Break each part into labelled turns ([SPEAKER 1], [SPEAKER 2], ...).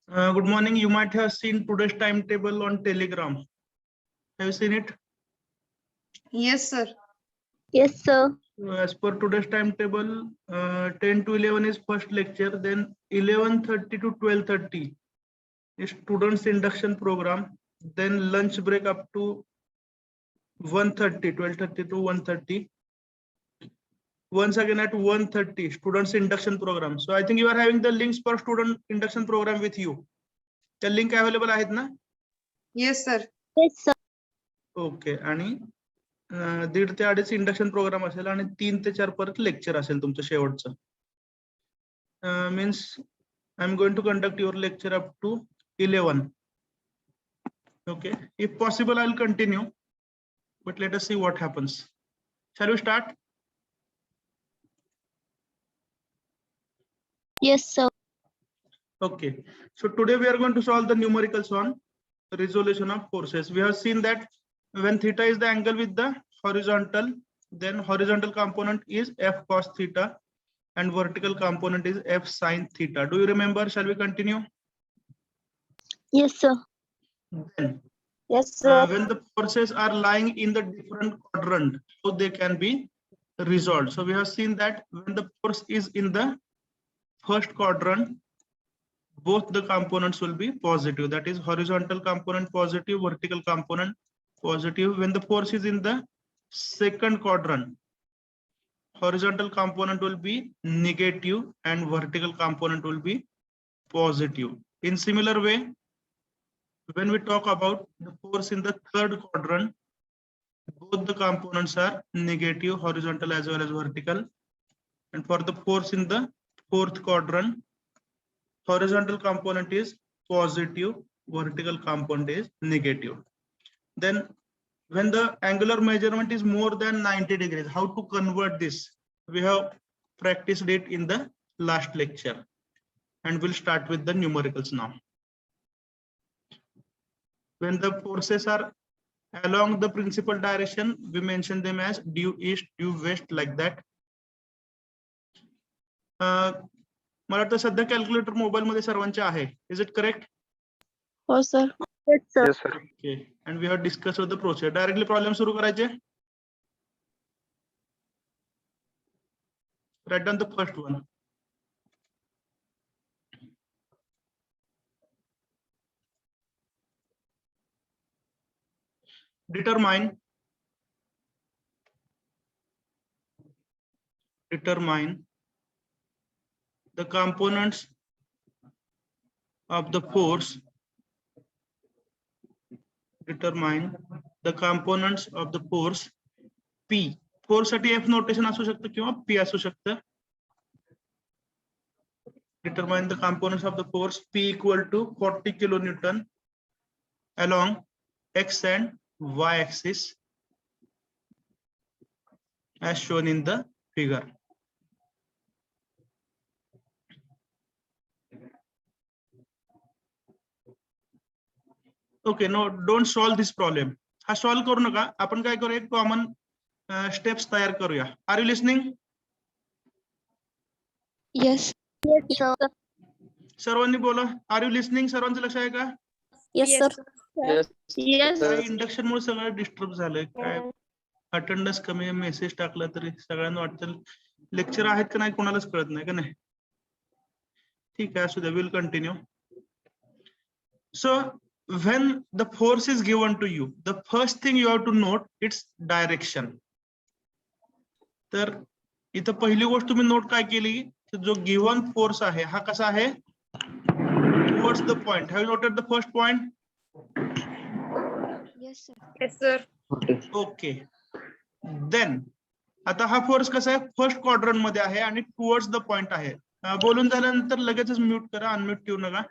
[SPEAKER 1] Good morning. You might have seen today's timetable on Telegram. Have you seen it?
[SPEAKER 2] Yes, sir.
[SPEAKER 3] Yes, sir.
[SPEAKER 1] As per today's timetable, 10 to 11 is first lecture, then 11:30 to 12:30 is students induction program, then lunch break up to 1:30, 12:30 to 1:30. Once again at 1:30, students induction program. So I think you are having the links for student induction program with you. The link available आहेत ना?
[SPEAKER 2] Yes, sir.
[SPEAKER 3] Yes, sir.
[SPEAKER 1] Okay. आणि 1:30 ते 2:30 induction programme असेल आणि 3 ते 4 परत lecture असेल तुमचं शेवटचं. Means I am going to conduct your lecture up to 11. Okay, if possible I'll continue, but let us see what happens. Shall we start?
[SPEAKER 3] Yes, sir.
[SPEAKER 1] Okay, so today we are going to solve the numericals on resolution of forces. We have seen that when theta is the angle with the horizontal, then horizontal component is f cos theta and vertical component is f sin theta. Do you remember? Shall we continue?
[SPEAKER 3] Yes, sir.
[SPEAKER 1] Then
[SPEAKER 3] Yes, sir.
[SPEAKER 1] when the forces are lying in the different quadrant, so they can be resolved. So we have seen that when the force is in the first quadrant, both the components will be positive. That is horizontal component positive, vertical component positive. When the force is in the second quadrant, horizontal component will be negative and vertical component will be positive. In similar way, when we talk about the force in the third quadrant, both the components are negative, horizontal as well as vertical. And for the force in the fourth quadrant, horizontal component is positive, vertical component is negative. Then when the angular measurement is more than 90 degrees, how to convert this? We have practiced it in the last lecture, and we'll start with the numericals now. When the forces are along the principal direction, we mention them as due east, due west, like that. मला वाटतं सध्या calculator mobile मध्ये सर्वांचे आहे. Is it correct?
[SPEAKER 3] हो sir. Yes, sir.
[SPEAKER 4] Yes, sir.
[SPEAKER 1] Okay. And we have discuss the process. Directly problem सुरू करायचे. Write down the first one. Determine the components of the force. Determine the components of the force P. Force साठी F notation असू शकतं किंवा P असू शकतं. Determine the components of the force P equal to 40 kilonewton along X and Y axis as shown in the figure. Okay, no, don't solve this problem. हा solve करू नका. आपण काय करूया, एक कॉमन स्टेप्स तयार करूया. Are you listening?
[SPEAKER 3] Yes. Yes, sir.
[SPEAKER 1] सर्वांनी बोला. Are you listening? सर्वांचं लक्ष आहे का?
[SPEAKER 3] Yes, sir.
[SPEAKER 4] Yes.
[SPEAKER 3] Yes.
[SPEAKER 1] काय इंडक्शन मुळे सगळं डिस्टर्ब झालंय. काय अटेंडन्स कमी आहे, मेसेज टाकला तरी सगळ्यांना वाटतं लेक्चर आहेत का नाही कोणालाच कळत नाही का नाही. ठीक आहे, असू द्या. Will continue. So when the force is given to you, the first thing you have to note its direction. तर इथं पहिली गोष्ट तुम्ही नोट काय केली, जो गिवन फोर्स आहे हा कसा आहे, towards the point. Have you noted the first point?
[SPEAKER 3] Yes, sir.
[SPEAKER 2] Yes, sir.
[SPEAKER 1] Okay. Then आता हा फोर्स कसा आहे, फर्स्ट क्वाड्रंट मध्ये आहे आणि टुवर्ड्स द पॉइंट आहे. बोलून झाल्यानंतर लगेचच म्यूट करा, अनम्यूट ठेवू नका.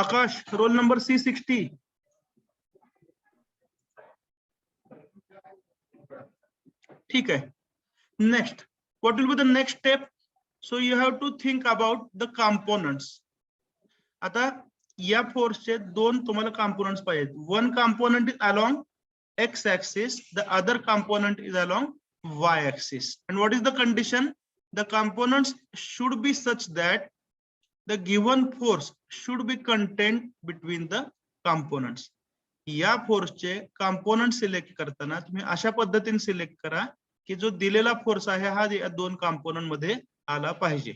[SPEAKER 1] आकाश, रोल नंबर C60. ठीक आहे. Next, what will be the next step? So you have to think about the components. आता या फोर्सचे दोन तुम्हाला components पाहिजेत. One component is along X axis, the other component is along Y axis. And what is the condition? The components should be such that the given force should be content between the components. या फोर्सचे component select करताना तुम्ही अशा पद्धतीने select करा की जो दिलेला फोर्स आहे हा या दोन कॉम्पोनंट मध्ये आला पाहिजे.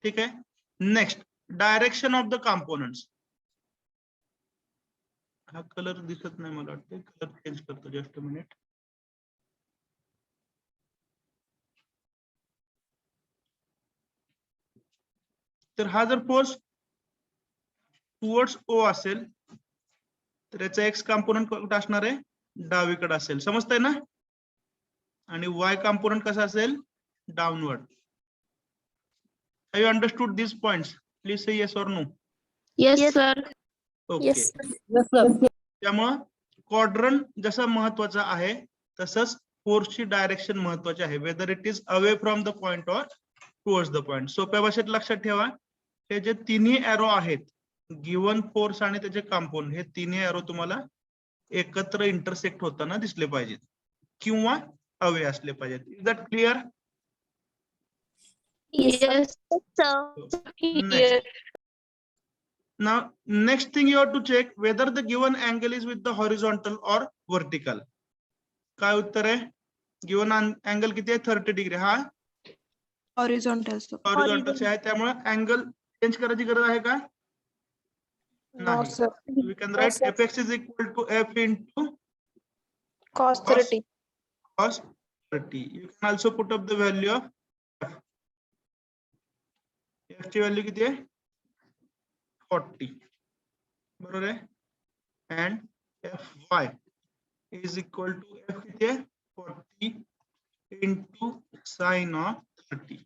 [SPEAKER 1] ठीक आहे. Next, direction of the components. हा कलर दिसत नाही मला वाटतं, कलर चेंज करतो, जस्ट अ मिनिट. तर हा जर फोर्स टुवर्ड्स ओ असेल तर याचा एक्स कॉम्पोनंट कुठे असणार आहे, डावीकडे असेल. समजतंय ना. आणि वाय कॉम्पोनंट कसा असेल, downward. Have you understood this points? Please say yes और no.
[SPEAKER 3] Yes, sir.
[SPEAKER 1] Okay.
[SPEAKER 3] Yes, sir.
[SPEAKER 1] त्यामुळं क्वाड्रंट जसा महत्वाचा आहे तसंच फोर्सची डायरेक्शन महत्वाची आहे, whether it is away from the point और टुवर्ड्स द पॉइंट. सोप्या भाषेत लक्षात ठेवा, हे जे तिन्ही एरो आहेत, गिव्हन फोर्स आणि त्याचे कॉम्पोनंट, हे तिन्ही एरो तुम्हाला एकत्र इंटरसेक्ट होताना दिसले पाहिजेत किंवा अवे असले पाहिजेत. Is that clear?
[SPEAKER 3] Yes, sir.
[SPEAKER 1] Next. Now, next thing you have to check whether the given angle is with the horizontal or vertical. काय उत्तर आहे? गिव्हन अँगल किती आहे, 30 डिग्री. हा
[SPEAKER 2] हॉरिझॉन्टल.
[SPEAKER 1] हॉरिझॉन्टल आहे, त्यामुळे अँगल चेंज करायची गरज आहे का?
[SPEAKER 3] No,
[SPEAKER 1] नाही.
[SPEAKER 3] sir.
[SPEAKER 1] We can write fx is equal to f into
[SPEAKER 3] Cos 30.
[SPEAKER 1] cos 30. You can also put up the value of f. f ची व्हॅल्यू किती आहे, 40. बरोबर आहे. and fy is equal to f किती आहे, 40 into sin of 30.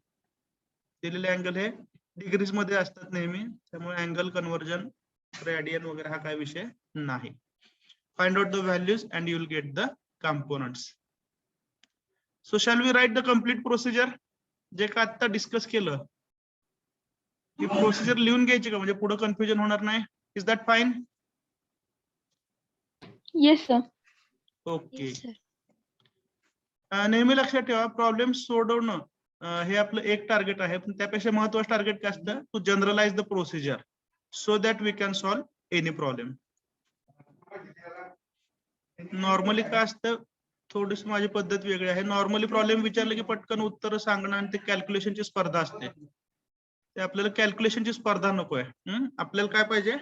[SPEAKER 1] दिलेले angle हे degrees मध्ये असतात नेहमी, त्यामुळे अँगल कन्वर्जन, रेडियन वगैरे हा काय विषय नाही. Find out the values and you will get the components. So shall we write the complete procedure? जे का आता डिस्कस केलं ही प्रोसिजर लिहून घ्यायची का, म्हणजे पुढे कन्फ्युजन होणार नाही. Is that fine?
[SPEAKER 3] Yes, sir.
[SPEAKER 1] Okay.
[SPEAKER 3] Yes, sir.
[SPEAKER 1] नेहमी लक्षात ठेवा, प्रॉब्लेम सोडवणं हे आपलं एक टार्गेट आहे, पण त्यापेक्षा महत्वाचं टार्गेट काय असतं, to generalize the procedure so that we can solve any problem. Normally काय असतं, थोडीशी माझी पद्धत वेगळी आहे. नॉर्मली प्रॉब्लेम विचारलं की पटकन उत्तर सांगणं आणि ते कॅल्क्युलेशनची स्पर्धा असते. ते आपल्याला कॅल्क्युलेशनची स्पर्धा नकोय. आपल्याला काय पाहिजे,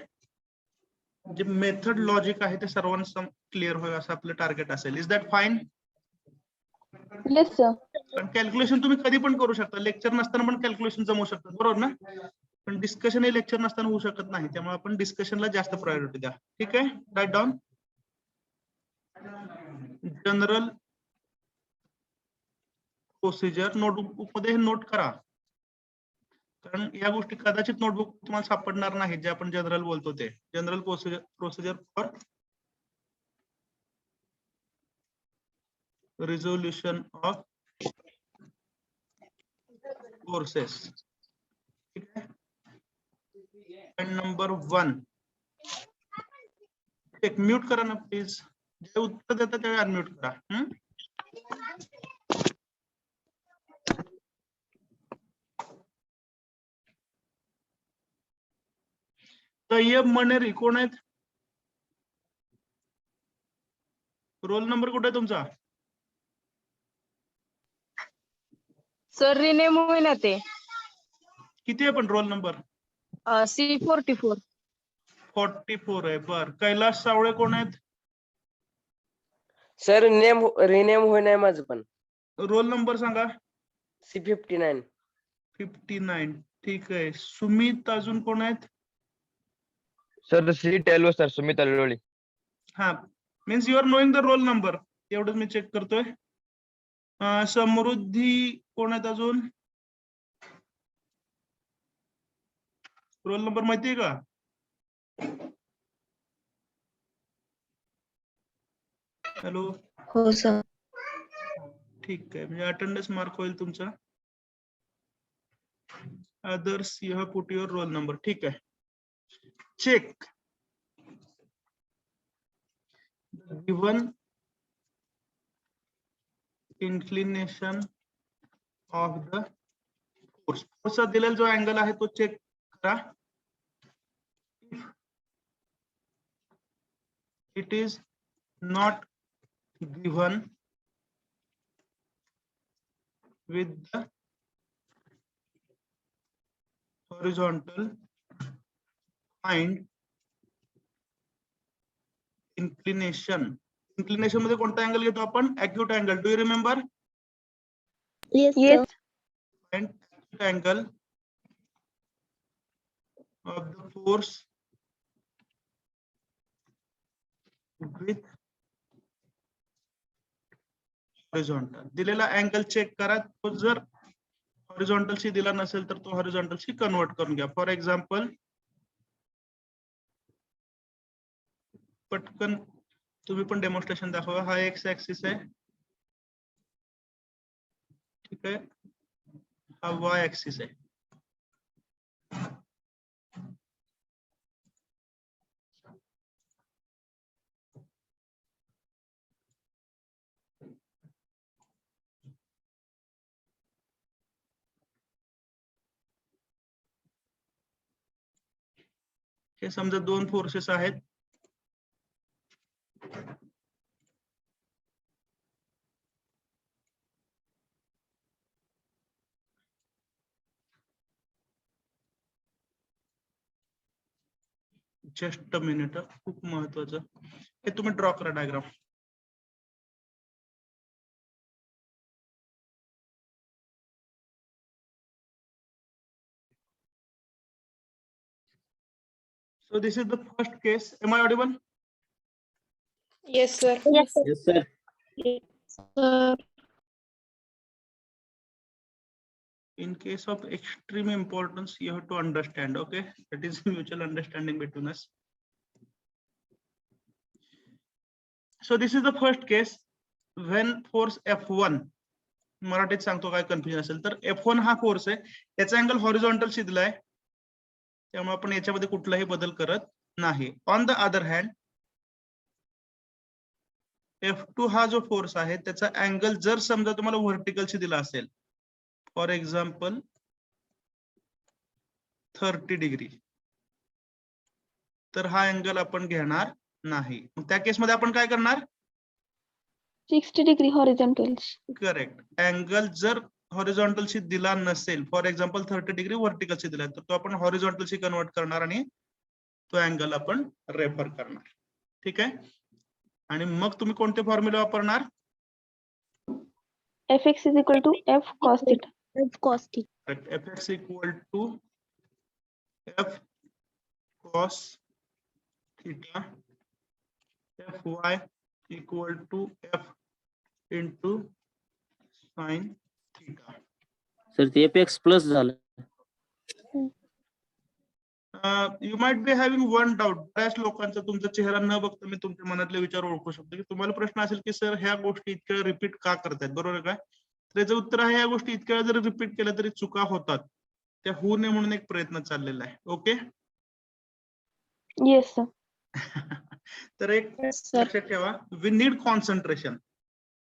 [SPEAKER 1] जे मेथड लॉजिक आहे ते सर्वांना क्लिअर होईल असं आपलं टार्गेट असेल. Is that fine?
[SPEAKER 3] Yes, sir.
[SPEAKER 1] पण कॅल्क्युलेशन तुम्ही कधी पण करू शकता, लेक्चर नसताना पण कॅल्क्युलेशन जमवू शकतात, बरोबर ना. पण डिस्कशन हे लेक्चर नसताना होऊ शकत नाही, त्यामुळे आपण डिस्कशनला जास्त प्रायोरिटी द्या. ठीक आहे. Write down general procedure. Notebook मध्ये हे नोट करा, कारण या गोष्टी कदाचित नोटबुक तुम्हाला सापडणार नाही, जे आपण जनरल बोलतो ते. General procedure for resolution of forces. ठीक आहे. Point number 1. एक म्यूट करा ना प्लीज, जे उत्तर देतात त्यावेळी अनम्यूट करा. तय्यब मनेरी कोण आहेत? रोल नंबर कुठे आहे तुमचा?
[SPEAKER 4] सर रिनेम होईना ते.
[SPEAKER 1] किती आहे पण रोल नंबर?
[SPEAKER 4] C44.
[SPEAKER 1] 44 आहे. बर. कैलास सावळे कोण आहेत?
[SPEAKER 5] सर रिनेम होईना माझं पण.
[SPEAKER 1] रोल नंबर सांगा.
[SPEAKER 5] C59.
[SPEAKER 1] 59. ठीक आहे. सुमित अजून कोण आहेत?
[SPEAKER 6] Sir C12 sir, Sumit Alloli.
[SPEAKER 1] हा, means you are knowing the roll number, एवढंच मी चेक करतोय. समृद्धी कोण आहेत अजून? रोल नंबर माहितीये का? हॅलो.
[SPEAKER 3] हो सर.
[SPEAKER 1] ठीक आहे, म्हणजे अटेंडन्स मार्क होईल तुमचा. Others you have put your roll number. ठीक आहे. Check given inclination of the force. दिलेला जो अँगल आहे तो चेक करा. it is not given with the horizontal, find inclination. Inclination मध्ये कोणता अँगल घेतो आपण? Acute angle. Do you remember?
[SPEAKER 3] Yes, sir.
[SPEAKER 1] Find acute angle of the force with horizontal. दिलेला अँगल चेक करा. तो जर horizontal शी दिला नसेल तर तो horizontal शी कन्वर्ट करून घ्या. फॉर एक्झाम्पल, पटकन तुम्ही पण डेमॉन्स्ट्रेशन दाखवा. हा एक्स ऍक्सिस आहे, ठीक आहे, हा वाय ऍक्सिस आहे. हे समजा दोन फोर्सेस आहेत. जस्ट अ मिनिट, खूप महत्वाचं हे तुम्ही ड्रॉ करा diagram. So this is the first case. Am I audible?
[SPEAKER 3] Yes, sir.
[SPEAKER 7] Yes, sir.
[SPEAKER 3] Sir.
[SPEAKER 1] In case of extreme importance, you have to understand. Okay, that is mutual understanding between us. So this is the first case when force F1, मराठीत सांगतो काय confusion असेल तर, F1 हा force आहे, त्याचा angle horizontal शी दिलाय, त्यामुळे आपण याच्यामध्ये कुठलाही बदल करत नाही. On the other hand, F2 हा जो फोर्स आहे त्याचा अँगल जर समजा तुम्हाला व्हर्टिकल शी दिला असेल, फॉर एक्झाम्पल 30 डिग्री, तर हा अँगल आपण घेणार नाही. मग त्या केसमध्ये आपण काय करणार?
[SPEAKER 3] 60 degree horizontal.
[SPEAKER 1] करेक्ट. अँगल जर हॉरिझॉन्टल शी दिला नसेल, फॉर एक्झाम्पल 30 डिग्री व्हर्टिकल शी दिला, तर तो आपण हॉरिझॉन्टल शी कन्वर्ट करणार आणि तो अँगल आपण रेफर करणार. ठीक आहे. आणि मग तुम्ही कोणते फॉर्म्युला वापरणार?
[SPEAKER 3] Fx is equal to F cos theta.
[SPEAKER 7] F cos theta.
[SPEAKER 1] Fx equal to F cos theta, Fy equal to F into sin theta.
[SPEAKER 7] Sir ते Fx प्लस झालं.
[SPEAKER 1] You might be having one doubt. बऱ्याच लोकांचा तुमचा चेहरा न बघता मी तुमच्या मनातले विचार ओळखू शकतो की तुम्हाला प्रश्न असेल की सर ह्या गोष्टी इतक्या रिपीट का करतायत, बरोबर काय? त्याचं उत्तर आहे, या गोष्टी इतक्या वेळा जर रिपीट केल्या तरी चुका होतात, त्या होऊ नये म्हणून एक प्रयत्न चाललेला आहे. ओके.
[SPEAKER 3] Yes, sir.
[SPEAKER 1] तर एक
[SPEAKER 3] Yes, sir.
[SPEAKER 1] लक्षात ठेवा, वी नीड कॉन्सन्ट्रेशन.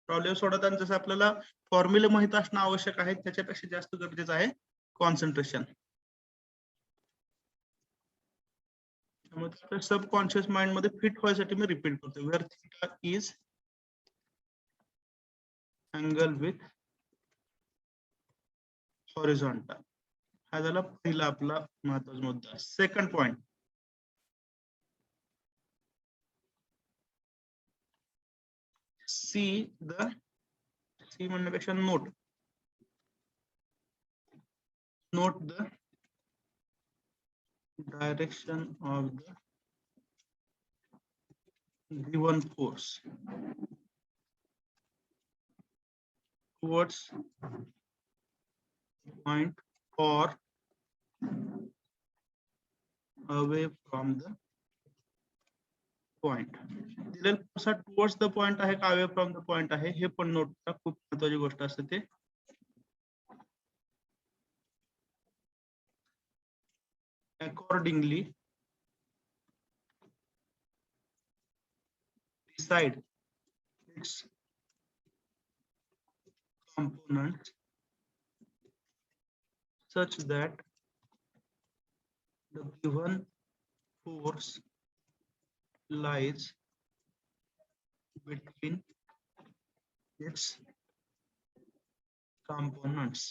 [SPEAKER 1] प्रॉब्लेम सोडवताना जसं आपल्याला फॉर्म्युले माहित असणं आवश्यक आहे, त्याच्यापेक्षा जास्त गरजेचं आहे कॉन्सन्ट्रेशन. सबकॉन्शियस माइंड मध्ये फिट व्हायसाठी मी रिपीट करतो. Where theta is angle with horizontal. हा झाला पहिला आपला महत्वाचा मुद्दा. सेकंड पॉइंट, सी म्हणण्यापेक्षा note the direction of the given force towards point or away from the point. दिलेला towards the point आहे का away from the point आहे हे पण नोट करा, खूप महत्त्वाची गोष्ट असते ते. Accordingly, decide its components such that the given force lies between its components.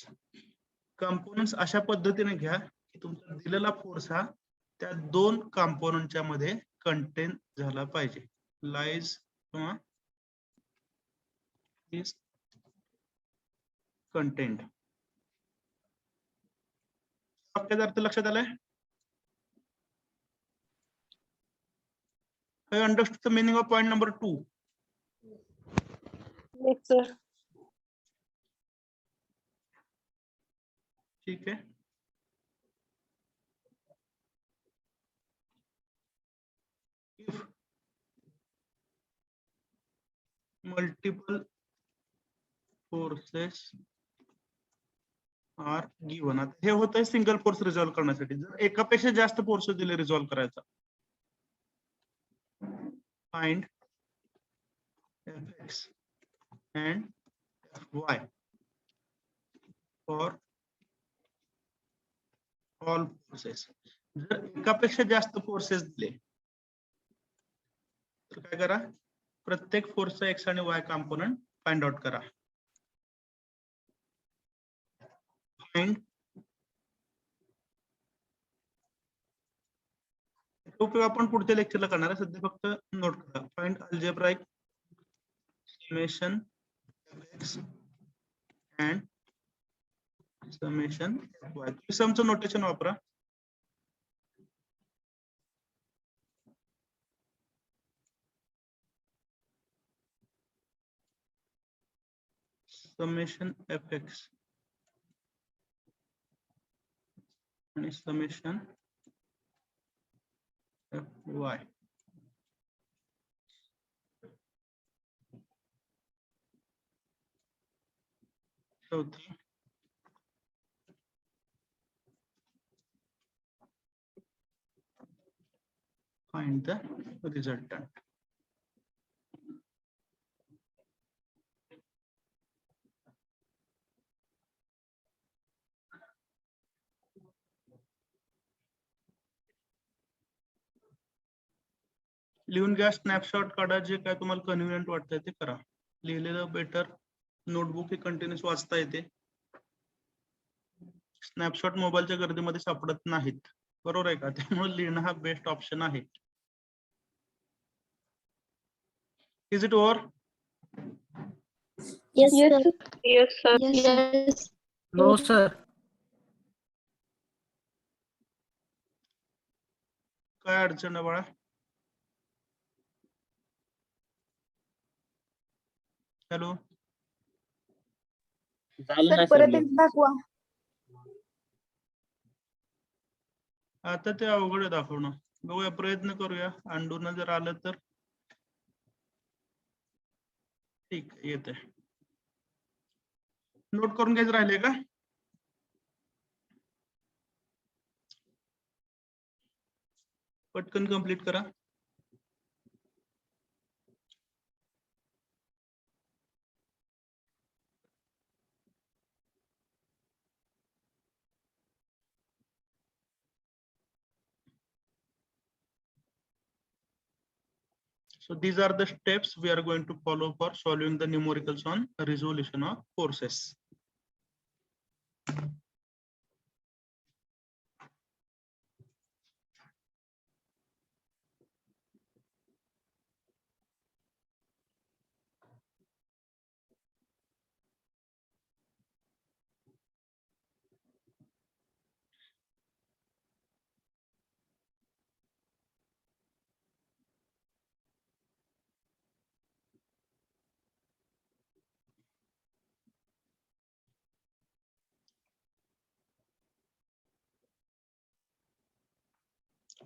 [SPEAKER 1] Components अशा पद्धतीने घ्या की तुमचा दिलेला फोर्स हा त्या दोन कंपोनंटच्या मध्ये कंटेन झाला पाहिजे. लाईज किंवा इज कंटेंट. वाक्याचा अर्थ लक्षात आलाय? I understood the meaning of point number 2.
[SPEAKER 3] Yes, sir.
[SPEAKER 1] ठीक है. If multiple forces are given, आता हे होत आहे सिंगल फोर्स रिझॉल्व्ह करण्यासाठी. जर एकापेक्षा जास्त फोर्स दिले रिझॉल्व्ह करायचा, find fx and fy for all forces. जर एकापेक्षा जास्त फोर्सेस दिले तर काय करा, प्रत्येक फोर्सचा एक्स आणि वाय कंपोनंट फाइंड आउट करा. फाइंड उपयोग आपण पुढच्या लेक्चरला करणार आहे, सध्या फक्त नोट करा. Find algebraic summation x and summation y. समचं नोटेशन वापरा. समेशन fx आणि समेशन fy. चौथी find the resultant. लिहून घ्या, स्नॅपशॉट काढा, जे काय तुम्हाला कन्व्हिनियंट वाटतंय ते करा. लिहिलेलं बेटर. नोटबुक हे कंटिन्युअस वाचता येते. स्नॅपशॉट मोबाईलच्या गर्दीमध्ये सापडत नाहीत, बरोबर आहे का? त्यामुळे लिहिणं हा बेस्ट ऑप्शन आहे. Is it over?
[SPEAKER 3] Yes, sir. Yes, sir.
[SPEAKER 2] Yes, sir.
[SPEAKER 3] Yes.
[SPEAKER 7] No sir.
[SPEAKER 1] काय अडचण आहे बाळा? हॅलो,
[SPEAKER 7] झालं
[SPEAKER 2] सर
[SPEAKER 7] नाही
[SPEAKER 2] परत
[SPEAKER 7] सर.
[SPEAKER 2] एकदा दाखवा.
[SPEAKER 1] आता ते अवघड आहे दाखवणं. बघूया, प्रयत्न करूया. अंडून जर आलं तर ठीक आहे, येते. नोट करून घ्यायचं राहिले का? पटकन कंप्लीट करा. So these are the steps we are going to follow for solving the numericals on resolution of forces.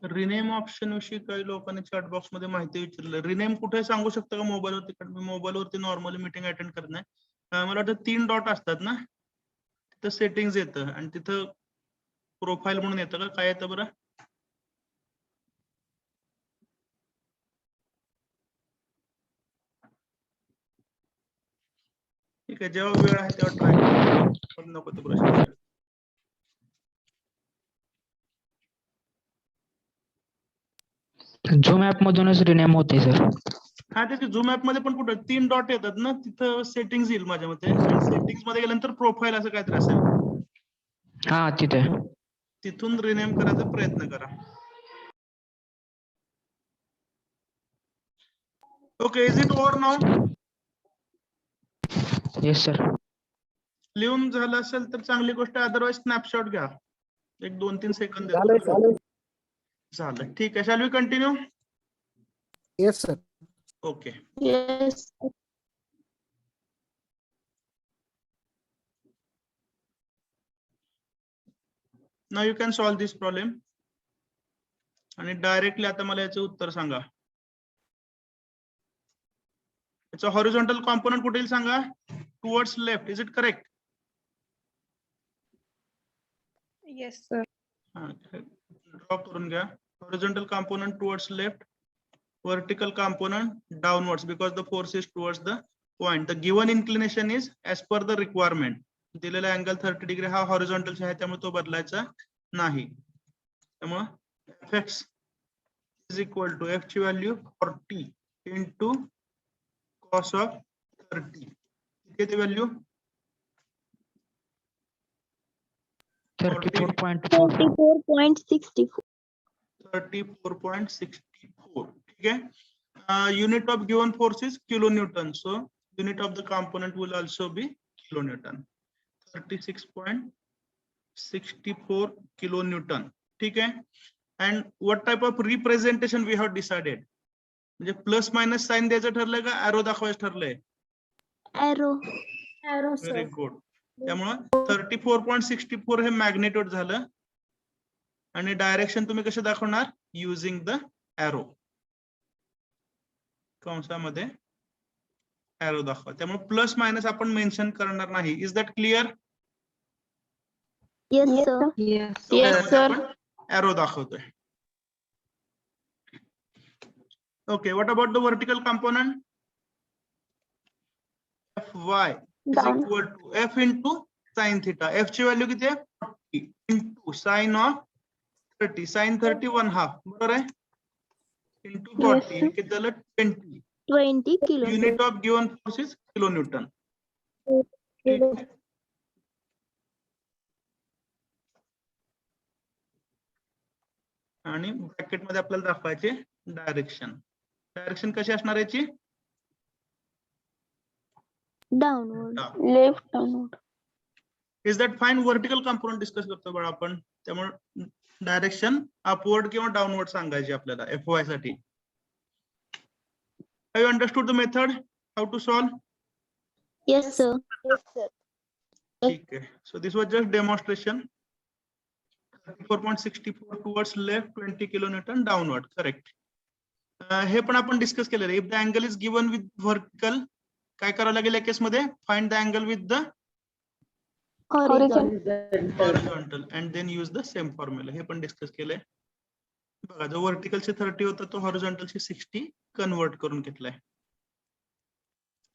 [SPEAKER 1] Rename option विषयी काही लोकांनी चॅट बॉक्स मध्ये माहिती विचारलं. रिनेम कुठे सांगू शकता का मोबाईलवरती? कारण मी मोबाईलवरती नॉर्मली मीटिंग अटेंड करत नाही. मला वाटतं 3 डॉट असतात ना, तिथं सेटिंग्स येतं आणि तिथं प्रोफाईल म्हणून येतं का, काय येतं बरं? ठीक आहे, जेव्हा वेळ आहे तेव्हा ट्राय करा, नको ते प्रश्न.
[SPEAKER 8] झूम ऍप मधूनच रिनेम होते सर.
[SPEAKER 1] हा त्याचे झूम ऍप मध्ये पण कुठं 3 डॉट येतात ना, तिथं सेटिंग्स येईल माझ्या मते. सेटिंग्स मध्ये गेल्यानंतर प्रोफाईल असं काहीतरी असेल,
[SPEAKER 8] हा तिथे.
[SPEAKER 1] तिथून रिनेम करायचा प्रयत्न करा. Okay, is it over now?
[SPEAKER 8] Yes sir.
[SPEAKER 1] लिहून झालं असेल तर चांगली गोष्ट, अदरवाइज स्नॅपशॉट घ्या. 1-2-3 सेकंद
[SPEAKER 9] झालंय
[SPEAKER 1] देतो.
[SPEAKER 9] सर.
[SPEAKER 1] झालं, ठीक आहे. Shall we continue?
[SPEAKER 9] Yes sir.
[SPEAKER 1] Okay.
[SPEAKER 3] Yes.
[SPEAKER 1] Now you can solve this problem. आणि डायरेक्टली आता मला याचं उत्तर सांगा. याचा हॉरिझॉन्टल कॉम्पोनंट कुठे येईल सांगा? Towards left. Is it correct?
[SPEAKER 2] Yes, sir.
[SPEAKER 1] Draw करून घ्या. Horizontal component towards left, vertical component downwards because the force is towards the point. The given inclination is as per the requirement. दिलेला angle 30 degree हा horizontal आहे, त्यामुळे तो बदलायचा नाही. त्यामुळे fx is equal to f ची व्हॅल्यू 40 into cos of 30. किती व्हॅल्यू?
[SPEAKER 8] 34.4.
[SPEAKER 3] 44.64.
[SPEAKER 1] 34.64. ठीक है. Unit of given force is kilonewton, so unit of the component will also be kilonewton. 36.64 kilonewton. ठीक है. And what type of representation we have decided? म्हणजे plus minus sign द्यायचं ठरलंय का arrow दाखवायचं ठरलंय?
[SPEAKER 3] Arrow. Arrow,
[SPEAKER 1] very
[SPEAKER 3] sir.
[SPEAKER 1] Good. त्यामुळे 34.64 हे magnitude झालं, आणि डायरेक्शन तुम्ही कसे दाखवणार? Using the arrow. कंसामध्ये एरो दाखवा. त्यामुळे प्लस मायनस आपण मेन्शन करणार नाही. Is that clear?
[SPEAKER 3] Yes, sir.
[SPEAKER 2] Yes.
[SPEAKER 3] Yes, sir.
[SPEAKER 1] आपण एरो दाखवतोय. Okay, what about the vertical component? Fy is
[SPEAKER 3] Down.
[SPEAKER 1] equal to f into sin theta. F ची value किती आहे? 40 into sin of 30. sin 30 1/2, बरोबर आहे? into 40
[SPEAKER 3] Yes,
[SPEAKER 1] किती झालं? 20.
[SPEAKER 3] 20 kilo.
[SPEAKER 1] Unit of given force is kilonewton. ठीक आहे. आणि ब्रॅकेट मध्ये आपल्याला दाखवायचे डायरेक्शन. डायरेक्शन कशी असणार याची?
[SPEAKER 3] Downward. Left downward.
[SPEAKER 1] Is that fine? Vertical component discuss करतो बघा आपण, त्यामुळे डायरेक्शन अपवर्ड किंवा डाउनवर्ड सांगायची आपल्याला Fy साठी. Have you understood the method how to solve?
[SPEAKER 3] Yes, sir. Yes, sir.
[SPEAKER 1] ठीक आहे. So this was just demonstration. 34.64 towards left, 20 kilonewton downward. Correct. हे पण आपण डिस्कस केलेलं. If the angle is given with vertical, काय करावं लागेल या केस मध्ये? Find the angle with the
[SPEAKER 3] Horizontal.
[SPEAKER 1] Horizontal and then use the same formula. हे पण डिस्कस केलंय. बघा, जो व्हर्टिकलचे 30 होता तो हॉरिझॉन्टलचे 60 कन्वर्ट करून घेतलाय.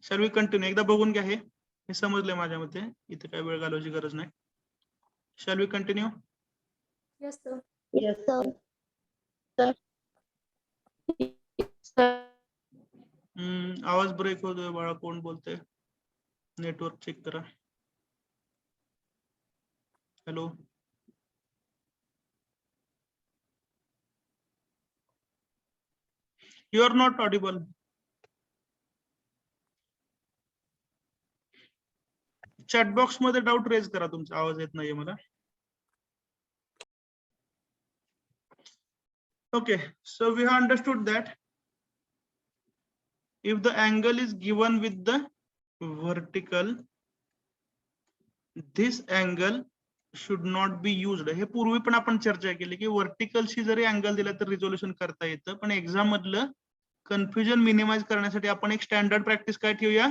[SPEAKER 1] Shall we continue? एकदा बघून घ्या. हे समजलंय माझ्या मते, इथे काही वेळ घालवायची गरज नाही. Shall we continue?
[SPEAKER 3] Yes, sir. Yes, sir. Sir. Sir.
[SPEAKER 1] आवाज ब्रेक होतोय बाळा. कोण बोलते? नेटवर्क चेक करा. Hello, you are not audible. Chat box मध्ये डाऊट रेज करा. तुमचा आवाज येत नाहीये मला. Okay, so we have understood that if the angle is given with the vertical, this angle should not be used. हे पूर्वी पण आपण चर्चा केली की वर्टिकलशी जरी अँगल दिला तर रिझोल्यूशन करता येतं, पण एक्झाम मधलं कन्फ्युजन मिनिमाइज करण्यासाठी आपण एक स्टँडर्ड प्रॅक्टिस काय ठेवूया?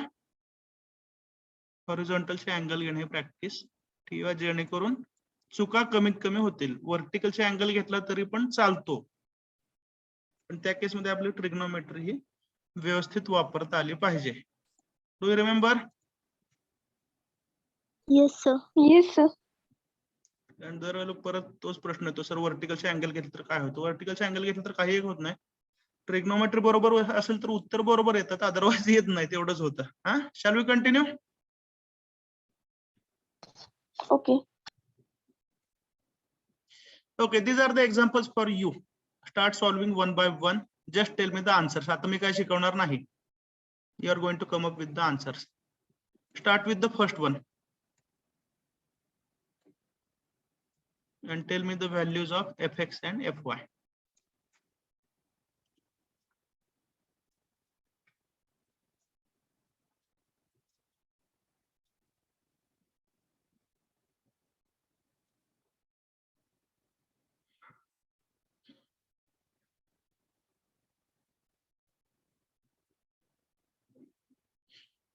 [SPEAKER 1] हॉरिझॉन्टलचे अँगल घेणे हे प्रॅक्टिस ठेवूया, जेणेकरून चुका कमीत कमी होतील. वर्टिकलचे अँगल घेतला तरी पण चालतो, पण त्या केस मध्ये आपली ट्रिग्नोमेट्री ही व्यवस्थित वापरता आली पाहिजे. Do you remember?
[SPEAKER 3] Yes, sir. Yes, sir.
[SPEAKER 1] दरवेळेला परत तोच प्रश्न येतो, सर वर्टिकलचे अँगल घेतलं तर काय होतं? वर्टिकलचे अँगल घेतलं तर काही एक होत नाही. ट्रिग्नोमेट्री बरोबर असेल तर उत्तर बरोबर येतात, अदरवाइज येत नाही, तेवढंच होतं. हा, shall we continue?
[SPEAKER 3] Okay.
[SPEAKER 1] Okay, these are the examples for you. Start solving one by one. Just tell me the answers. आता मी काय शिकवणार नाही. You are going to come up with the answers. Start with the first one. And tell me the values of fx and fy.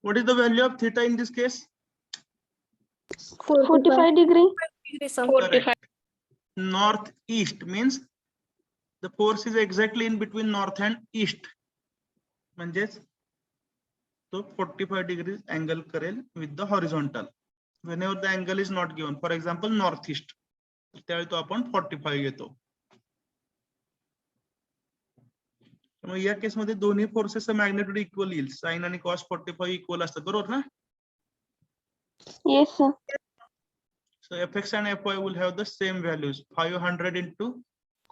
[SPEAKER 1] What is the value of theta in this case?
[SPEAKER 3] 45 degree.
[SPEAKER 1] Correct. Northeast means the force is exactly in between north and east. म्हणजेच तो 45 degrees angle करेल with the horizontal. Whenever the angle is not given, for example northeast, त्यावेळी तो आपण 45 घेतो. त्यामुळे या case मध्ये दोन्ही फोर्सेसचा मॅग्निट्यूड इक्वल येईल. साइन आणि cos 45 इक्वल असतात, बरोबर ना?
[SPEAKER 3] Yes, sir.
[SPEAKER 1] So fx and fy will have the same values. 500 into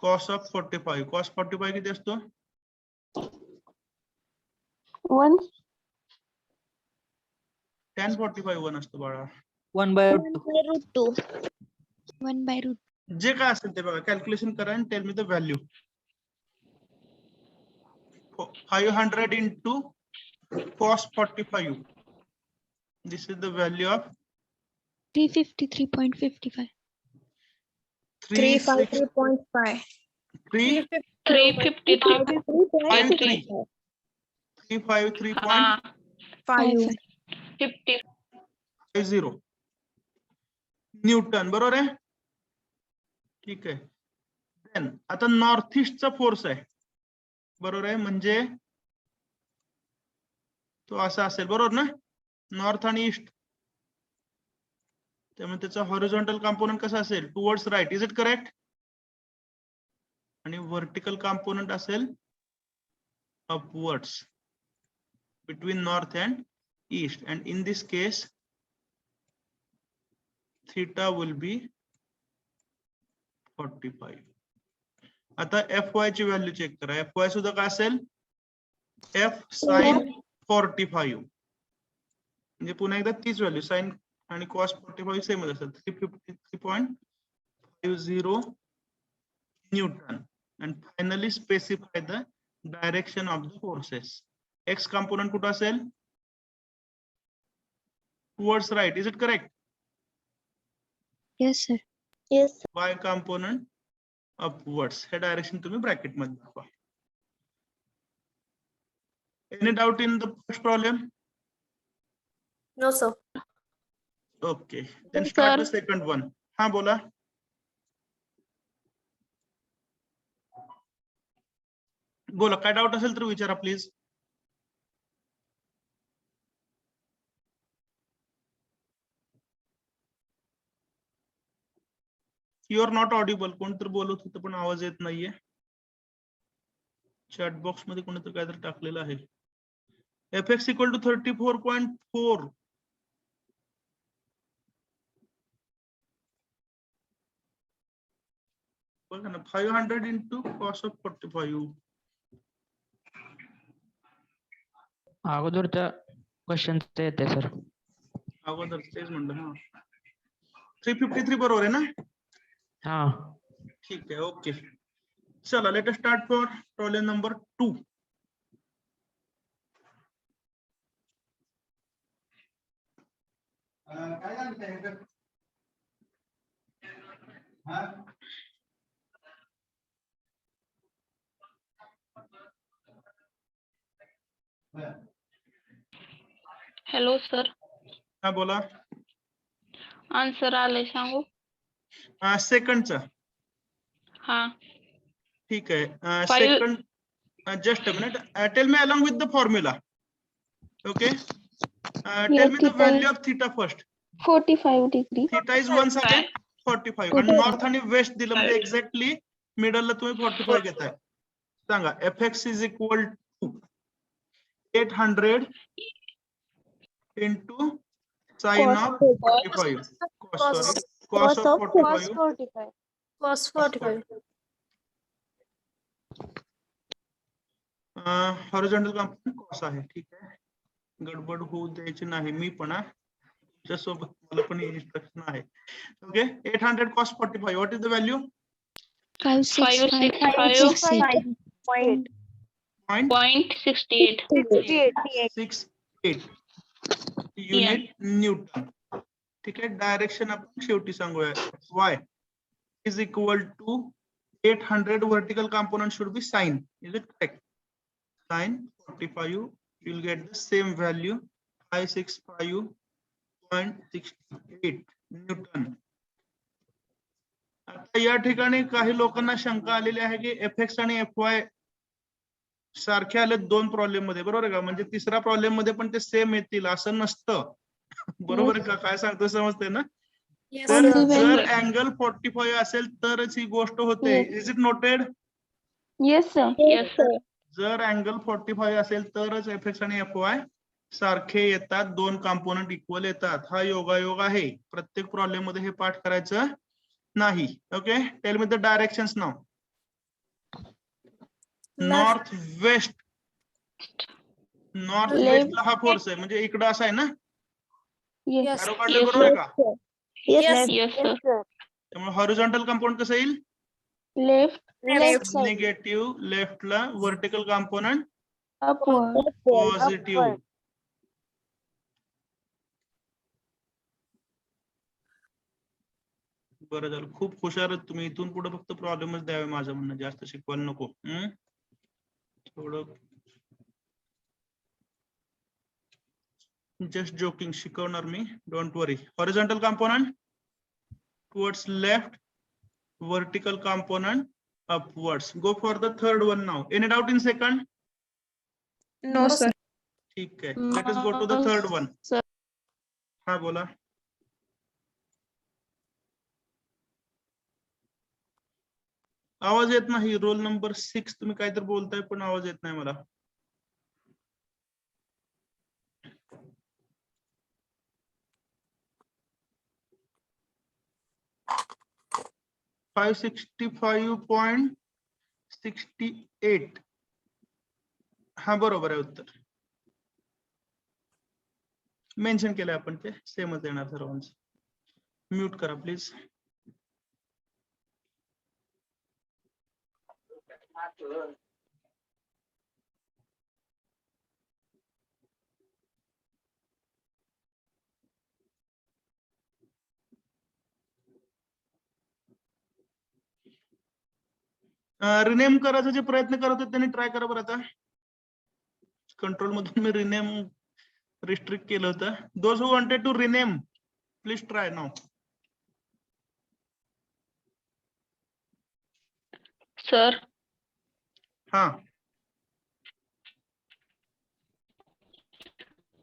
[SPEAKER 1] cos of 45. Cos 45 किती असतो?
[SPEAKER 3] 1.
[SPEAKER 1] tan 45 1 असतो बाळा.
[SPEAKER 3] 1/√2.
[SPEAKER 2] 1/√2.
[SPEAKER 1] जे काय असेल ते बघा, कॅल्क्युलेशन करा आणि tail me the value. 500 into cos 45. This is the value of
[SPEAKER 2] 353.55.
[SPEAKER 4] 353.5.
[SPEAKER 1] 353.53. 353.50 Newton, बरोबर आहे? ठीक आहे. देन आता नॉर्थ ईस्टचा फोर्स आहे, बरोबर आहे? म्हणजे तो असा असेल, बरोबर ना? नॉर्थ आणि ईस्ट. त्यामुळे त्याचा हॉरिझॉन्टल कंपोनेंट कसा असेल? Towards right. Is it correct? आणि व्हर्टिकल कंपोनेंट असेल upwards between north and east. And in this case theta will be 45. आता fy ची व्हॅल्यू चेक करा. fy सुद्धा काय असेल? f sin 45. म्हणजे पुन्हा एकदा तीच व्हॅल्यू, साइन आणि cos 45 सेम असतात. 353.50 Newton. And finally specify the direction of the forces. X component कुठं असेल? Towards right. Is it correct?
[SPEAKER 2] Yes, sir.
[SPEAKER 3] Yes.
[SPEAKER 1] Y component upwards. हे डायरेक्शन तुम्ही ब्रॅकेट मध्ये दाखवा. Any doubt in the first problem?
[SPEAKER 4] No, sir.
[SPEAKER 1] Okay. Then start the
[SPEAKER 3] Sir.
[SPEAKER 1] second one. हा बोला. बोला, काय डाऊट असेल तर विचारा please. You are not audible. कोणतरी बोलत होतं पण आवाज येत नाहीये. चॅट बॉक्स मध्ये कोणीतरी काहीतरी टाकलेलं आहे. fx equal to 34.4. बघा ना, 500 into cos of 45.
[SPEAKER 8] अगोदरच्या क्वेश्चन येते सर.
[SPEAKER 1] अगोदर तेच म्हणलं ना. 353 बरोबर आहे ना?
[SPEAKER 8] हा.
[SPEAKER 1] ठीक आहे, ओके. चला, let us start for problem number 2.
[SPEAKER 3] Hello sir.
[SPEAKER 1] हा बोला.
[SPEAKER 3] आन्सर आले सांगू?
[SPEAKER 1] सेकंडचा.
[SPEAKER 3] हा.
[SPEAKER 1] ठीक आहे.
[SPEAKER 3] Five-
[SPEAKER 1] second, just a minute. Tell me along with the formula. Okay. Tell me the
[SPEAKER 3] theta
[SPEAKER 1] value
[SPEAKER 3] is-
[SPEAKER 1] of theta first.
[SPEAKER 3] 45 degree.
[SPEAKER 1] Theta is once again 45. आणि north आणि waste दिलं म्हणजे एक्झॅक्टली मिडलला तुम्ही 45 घेताय. सांगा fx is equal to 800 into sin of 45 cos of 45
[SPEAKER 4] Cos 45.
[SPEAKER 1] Horizontal component cos आहे. ठीक आहे, गडबड होऊ द्यायची नाही. मी पण तुमच्यासोबत मला पण इन्स्ट्रक्शन आहे. Okay, 800 cos 45 what is the value?
[SPEAKER 3] 565.68.
[SPEAKER 1] 0.68 unit Newton. ठीक आहे, डायरेक्शन आपण शेवटी सांगूया. y is equal to 800 vertical component should be sin. Is it correct? Sin 45, you will get the same value 565.68 Newton. आता या ठिकाणी काही लोकांना शंका आलेली आहे की fx आणि fy सारखे आले दोन प्रॉब्लेम मध्ये, बरोबर आहे का? म्हणजे तिसऱ्या प्रॉब्लेम मध्ये पण ते सेम येतील असं नसतं. बरोबर आहे का? काय सांगतो समजते ना?
[SPEAKER 4] Yes,
[SPEAKER 1] तर
[SPEAKER 4] sir.
[SPEAKER 1] जर अँगल 45 असेल तरच ही गोष्ट होते. Is it noted?
[SPEAKER 3] Yes, sir. Yes, sir.
[SPEAKER 1] जर अँगल 45 असेल तरच fx आणि fy सारखे येतात, दोन कंपोनंट इक्वल येतात. हा योगायोग आहे. प्रत्येक प्रॉब्लेम मध्ये हे पाठ करायचं नाही. Okay, tell me the directions now. North west, north वेस्टला हा फोर्स आहे, म्हणजे इकडं असा आहे ना?
[SPEAKER 4] Yes.
[SPEAKER 1] arrow काढलं, बरोबर आहे का?
[SPEAKER 4] Yes.
[SPEAKER 3] Yes, sir.
[SPEAKER 1] त्यामुळे हॉरिझॉन्टल कंपोनंट कसं येईल?
[SPEAKER 3] Left.
[SPEAKER 1] निगेटिव्ह. लेफ्टला व्हर्टिकल कंपोनंट
[SPEAKER 3] Upward.
[SPEAKER 1] पॉझिटिव्ह. बरं झालं, खूप हुशार आहेत तुम्ही. इथून पुढे फक्त प्रॉब्लेमच द्यावे, माझं म्हणणं जास्त शिकवायला नको. थोडं जस्ट जोकिंग, शिकवणार मी, don't worry. Horizontal component towards left, vertical component upwards. Go for the third one now. Any doubt in second?
[SPEAKER 4] No, sir.
[SPEAKER 1] ठीक आहे, let us go to the third one.
[SPEAKER 3] Sir.
[SPEAKER 1] हा बोला. आवाज येत नाही. Roll number 6 तुम्ही काहीतरी बोलताय पण आवाज येत नाही मला. $565.68. हा बरोबर आहे उत्तर. मेन्शन केलंय आपण, ते सेमच येणार सर्वांचं. म्यूट करा प्लीज. रिनेम करायचा जे प्रयत्न करत होते त्यांनी ट्राय करा बरं. आता कंट्रोल मधून मी रिनेम रिस्ट्रिक्ट केलं होतं. Those who wanted to rename please try now.
[SPEAKER 3] Sir.
[SPEAKER 1] हा,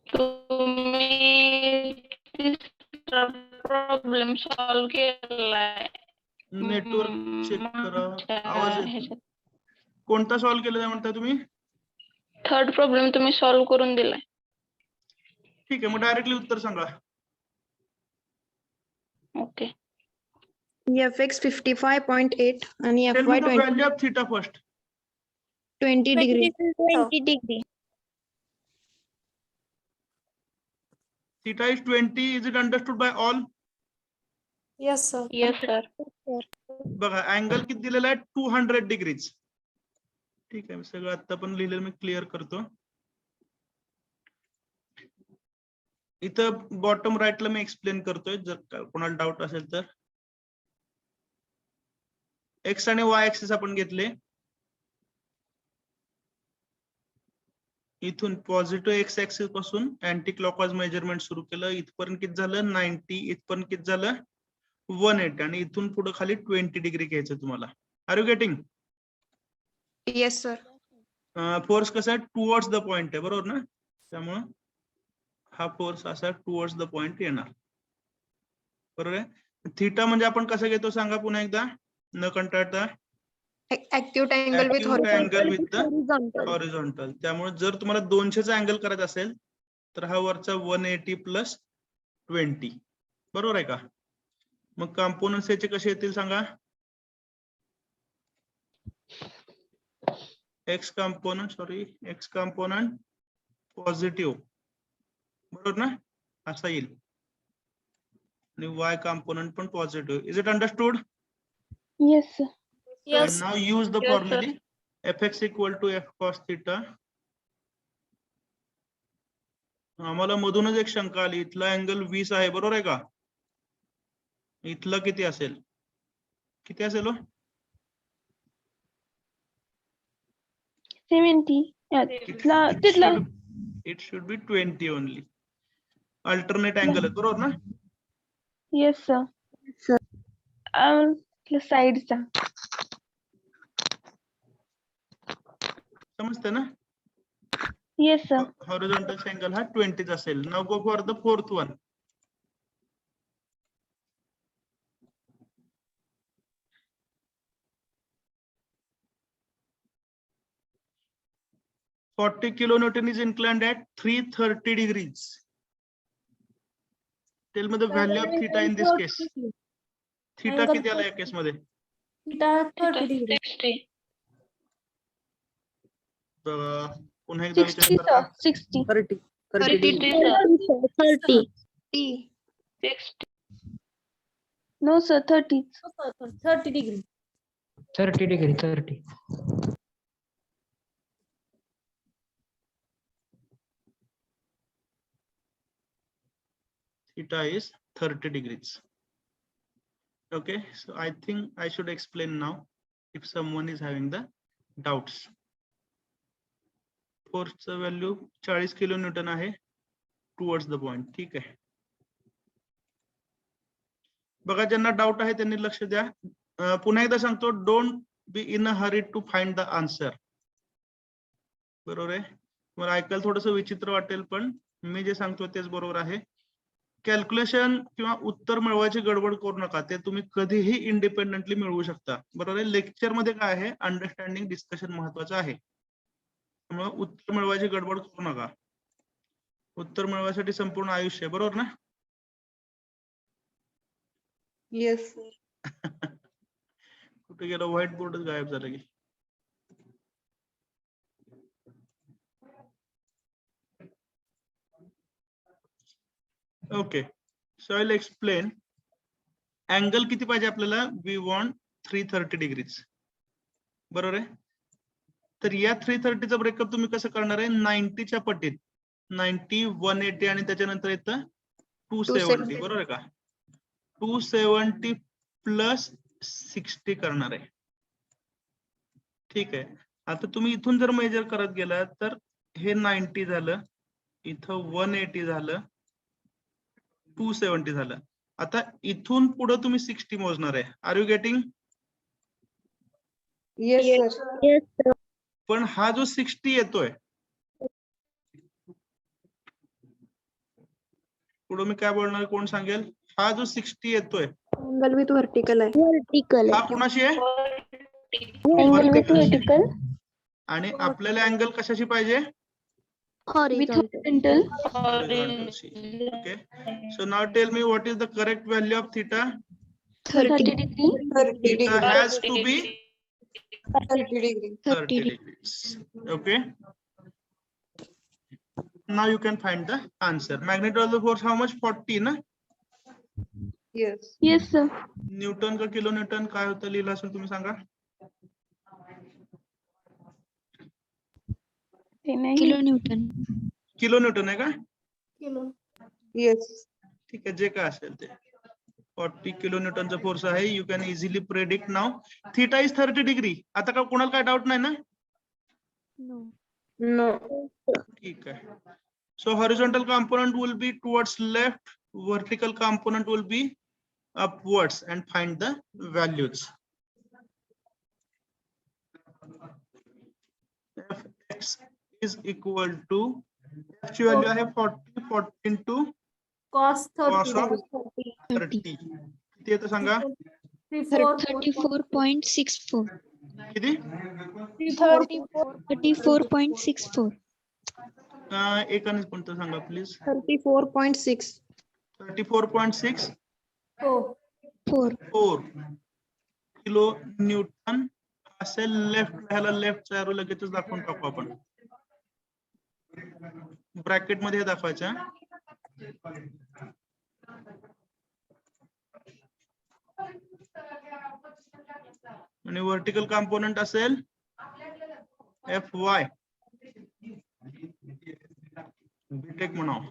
[SPEAKER 3] तुम्ही प्रॉब्लेम सॉल्व केलाय.
[SPEAKER 1] नेटवर्क चेक करा. आवाज येत. कोणता सॉल्व केलेला म्हणता तुम्ही?
[SPEAKER 3] थर्ड प्रॉब्लेम तुम्ही सॉल्व करून दिलाय.
[SPEAKER 1] ठीक आहे, मग डायरेक्टली उत्तर सांगा.
[SPEAKER 3] ओके.
[SPEAKER 4] fx 55.8 आणि
[SPEAKER 1] tell
[SPEAKER 4] fy
[SPEAKER 1] me the value of theta first.
[SPEAKER 4] 20 degree.
[SPEAKER 2] 20 degree.
[SPEAKER 1] Theta is 20. Is it understood by all?
[SPEAKER 4] Yes, sir.
[SPEAKER 3] Yes, sir.
[SPEAKER 1] बघा अँगल किती दिलेला आहे? 200 डिग्रीज. ठीक आहे, सगळं आता पण लिहिलेलं मी क्लिअर करतो. इथं बॉटम राईटला मी एक्सप्लेन करतोय, जर कोणाला डाऊट असेल तर. एक्स आणि वाय ऍक्सिस आपण घेतले. इथून पॉझिटिव्ह एक्स ऍक्सिस पासून अँटी क्लॉकवाइज मेजरमेंट सुरू केलं. इथपर्यंत किती झालं? 90. इथपर्यंत किती झालं? 180. आणि इथून पुढे खाली 20 डिग्री घ्यायचं तुम्हाला. Are you getting?
[SPEAKER 4] Yes, sir.
[SPEAKER 1] Force कसा आहे? टुवर्ड्स द पॉइंट आहे, बरोबर ना? त्यामुळं हा फोर्स असा टुवर्ड्स द पॉइंट येणार, बरोबर आहे. थीटा म्हणजे आपण कसं घेतो सांगा पुन्हा एकदा, न कंटाळता.
[SPEAKER 4] Acute angle with
[SPEAKER 1] Acute angle with the
[SPEAKER 4] horizontal.
[SPEAKER 1] Horizontal. त्यामुळे जर तुम्हाला 200चा अँगल करायचा असेल तर हा वरचा 180 प्लस 20 बरोबर आहे का? मग कॉम्पोनंट्स याचे कसे येतील सांगा? एक्स कॉम्पोनंट पॉझिटिव्ह बरोबर ना, असा येईल आणि वाय कॉम्पोनंट पण positive. Is it understood?
[SPEAKER 3] Yes, sir.
[SPEAKER 4] Yes.
[SPEAKER 1] And now use the
[SPEAKER 3] Yes, sir.
[SPEAKER 1] formula fx equal to f cos theta. आम्हाला मधूनच एक शंका आली, इथला अँगल 20 आहे बरोबर आहे का? इथला किती असेल? किती असेल हो?
[SPEAKER 3] 70.
[SPEAKER 1] It should be 20 only. Alternate angle आहे बरोबर ना?
[SPEAKER 3] Yes, sir. साईडचा.
[SPEAKER 1] समजते ना?
[SPEAKER 3] Yes, sir.
[SPEAKER 1] Horizontal angle हा 20 असेल. Now go for the fourth one. $40 kilonewton is inclined at 330 degrees. Tell me the value of theta in this case. Theta किती आला या केस मध्ये?
[SPEAKER 3] 60.
[SPEAKER 1] पुन्हा एकदा विचार
[SPEAKER 3] 60,
[SPEAKER 1] करा.
[SPEAKER 3] sir. 60.
[SPEAKER 9] 30.
[SPEAKER 3] 30, sir. 60. No, sir. 30.
[SPEAKER 4] 30 degree.
[SPEAKER 8] 30 degree, 30.
[SPEAKER 1] Theta is 30 degrees. Okay, so I think I should explain now if someone is having the doubts. Force value 40 kilonewton आहे towards the point. ठीक आहे. बघा ज्यांना डाऊट आहे त्यांनी लक्ष द्या. पुन्हा एकदा सांगतो, don't be in a hurry to find the answer. बरोबर आहे? मला ऐकायला थोडस विचित्र वाटेल पण मी जे सांगतो तेच बरोबर आहे. कॅल्क्युलेशन किंवा उत्तर मिळवायची गडबड करू नका, ते तुम्ही कधीही इंडिपेंडेंटली मिळवू शकता. बरोबर आहे? लेक्चर मध्ये काय आहे, अंडरस्टँडिंग डिस्कशन महत्वाचं आहे. त्यामुळे उत्तर मिळवायची गडबड करू नका. उत्तर मिळवायसाठी संपूर्ण आयुष्य आहे, बरोबर ना?
[SPEAKER 4] Yes.
[SPEAKER 1] कुठे गेला व्हाईट बोर्डच गायब झाला की. Okay, so I will explain. Angle किती पाहिजे आपल्याला? We want 330 degrees. बरोबर आहे? तर या 330चा ब्रेकअप तुम्ही कसं करणार आहे? 90च्या पटीत 90, 180 आणि त्याच्यानंतर येतं 270. बरोबर आहे का? 270 प्लस 60 करणार आहे. ठीक आहे. आता तुम्ही इथून जर मेजर करत गेला तर हे 90 झालं, इथं 180 झालं, 270 झालं. आता इथून पुढे तुम्ही 60 मोजणार आहे. Are you getting?
[SPEAKER 4] Yes, sir.
[SPEAKER 1] पण हा जो 60 येतोय, पुढे मी काय बोलणार कोण सांगेल? हा जो 60 येतोय
[SPEAKER 4] Angle with vertical आहे.
[SPEAKER 1] हा कोणाशी आहे?
[SPEAKER 3] Angle with vertical.
[SPEAKER 1] आणि आपल्याला अँगल कशाशी पाहिजे?
[SPEAKER 3] With horizontal.
[SPEAKER 1] Okay. So now tell me what is the correct value of theta?
[SPEAKER 3] 30 degree.
[SPEAKER 4] 30
[SPEAKER 1] Theta
[SPEAKER 4] degree.
[SPEAKER 1] has to be
[SPEAKER 4] 30 degree.
[SPEAKER 1] 30 degrees. Okay. Now you can find the answer. Magnitude of the force how much? 40 ना?
[SPEAKER 4] Yes.
[SPEAKER 3] Yes, sir.
[SPEAKER 1] Newton का kilo Newton काय होतं लिहिलं असेल तुम्ही सांगा.
[SPEAKER 2] Kilo Newton.
[SPEAKER 1] Kilo Newton आहे का?
[SPEAKER 4] Yes.
[SPEAKER 1] ठीक आहे, जे काय असेल ते. 40 किलो न्यूटनचा फोर्स आहे. You can easily predict now. Theta is 30 degree. आता का कोणाला काय डाऊट नाही ना?
[SPEAKER 4] No.
[SPEAKER 1] ठीक आहे. So horizontal component will be towards left, vertical component will be upwards, and find the values. Fx is equal to, f ची value आहे 40, 40 into
[SPEAKER 4] Cos
[SPEAKER 1] cos
[SPEAKER 4] 30
[SPEAKER 1] of 30. किती येतं सांगा?
[SPEAKER 2] 34.64.
[SPEAKER 1] किती
[SPEAKER 2] 34.64.
[SPEAKER 1] एकानेच कोणतं सांगा प्लीज.
[SPEAKER 4] 34.6.
[SPEAKER 1] 34.64
[SPEAKER 2] 4.
[SPEAKER 1] किलो न्यूटन असेल. लेफ्ट ह्याला लेफ्ट एरो लगेचच दाखवून टाकू आपण. ब्रॅकेट मध्ये हे दाखवायचं. आणि व्हर्टिकल कॉम्पोनंट असेल FY. बीटेक म्हणाव.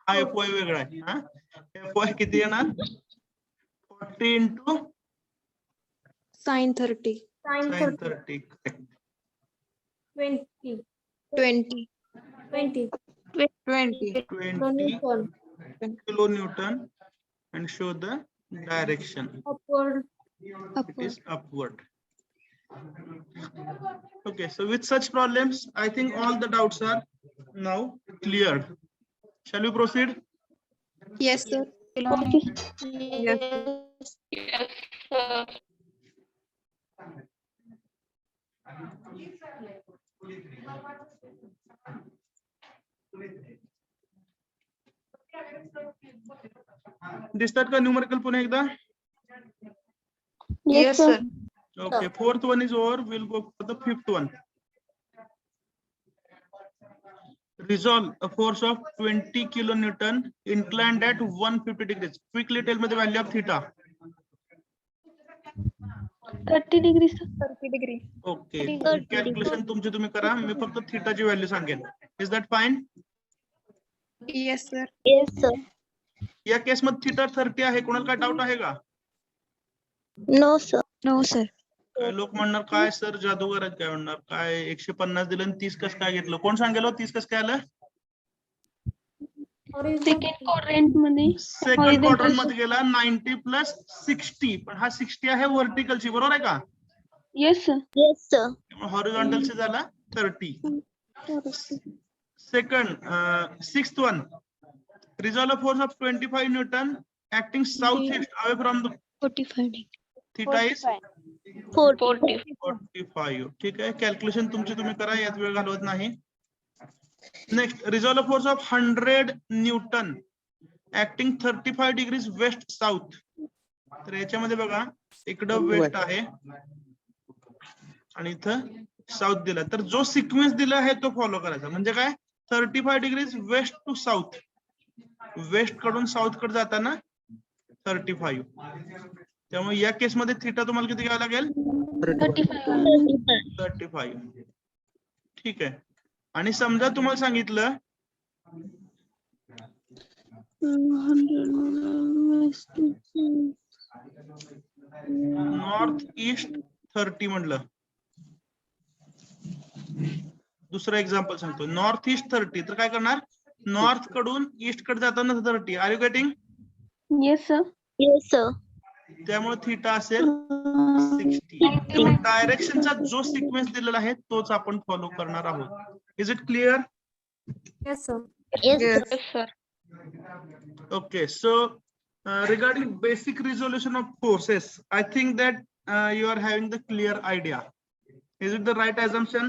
[SPEAKER 1] हा FY वेगळा आहे. हा FY किती येणार 40 into
[SPEAKER 4] Sin 30.
[SPEAKER 1] sin 30. Correct.
[SPEAKER 4] 20.
[SPEAKER 3] 20.
[SPEAKER 1] 20 kilonewton and show the direction. It is upward. Okay, so with such problems, I think all the doubts are now cleared. Shall we proceed?
[SPEAKER 3] Yes, sir.
[SPEAKER 4] Yes.
[SPEAKER 1] दिसतात का numerical पुन्हा एकदा?
[SPEAKER 3] Yes, sir.
[SPEAKER 1] Okay, fourth one is over. We'll go for the fifth one. Resolve a force of 20 kilonewton inclined at 150 degrees. Quickly tell me the value of theta.
[SPEAKER 3] 30 degrees, sir. 30 degree.
[SPEAKER 1] Okay, calculation तुमची तुम्ही करा. मी फक्त थीटाची value सांगेन. Is that fine?
[SPEAKER 3] Yes, sir.
[SPEAKER 2] Yes, sir.
[SPEAKER 1] या case मध्ये theta 30 आहे. कोणाला काय डाऊट आहे का?
[SPEAKER 2] No, sir. No, sir.
[SPEAKER 1] काय लोक म्हणणार काय सर जादूगर आहेत काय म्हणणार काय 150 दिलं आणि 30 कस काय घेतलं? कोण सांगेल 30 कस काय आलं?
[SPEAKER 3] Second quadrant मध्ये
[SPEAKER 1] सेकंड क्वाड्रंट मध्ये गेला 90 प्लस 60. पण हा 60 आहे व्हर्टिकलची, बरोबर आहे का?
[SPEAKER 3] Yes, sir.
[SPEAKER 2] Yes, sir.
[SPEAKER 1] हॉरिझॉन्टलची झाला 30. Second sixth one. Resolve a force of 25 Newton acting southeast away from the
[SPEAKER 2] 45.
[SPEAKER 1] theta is 45. ठीक आहे, कॅल्क्युलेशन तुमची तुम्ही करा, यात वेळ घालवत नाही. Next, resolve force of 100 Newton acting 35 degrees west south. तर याच्यामध्ये बघा इकडं वेस्ट आहे आणि इथं साऊथ दिला. तर जो सिक्वेन्स दिला आहे तो फॉलो करायचा. म्हणजे काय 35 degrees west to south. West कडून साऊथ कडे जाताना 35. त्यामुळे या केस मध्ये थीटा तुम्हाला किती घ्यावा लागेल? 35. ठीक आहे. आणि समजा तुम्हाला सांगितलं नॉर्थ ईस्ट 30 म्हणलं. दुसरं एक्झाम्पल सांगतो. North east 30. तर काय करणार? नॉर्थ कडून ईस्ट कडे जाताना 30. Are you getting?
[SPEAKER 3] Yes, sir.
[SPEAKER 2] Yes, sir.
[SPEAKER 1] त्यामुळे थीटा असेल 60. डायरेक्शनचा जो सिक्वेन्स दिलेला आहे तोच आपण फॉलो करणार आहोत. Is it clear?
[SPEAKER 4] Yes, sir.
[SPEAKER 2] Yes,
[SPEAKER 4] Yes.
[SPEAKER 2] sir.
[SPEAKER 1] Okay, so regarding basic resolution of forces, I think that you are having the clear idea. Is it the right assumption?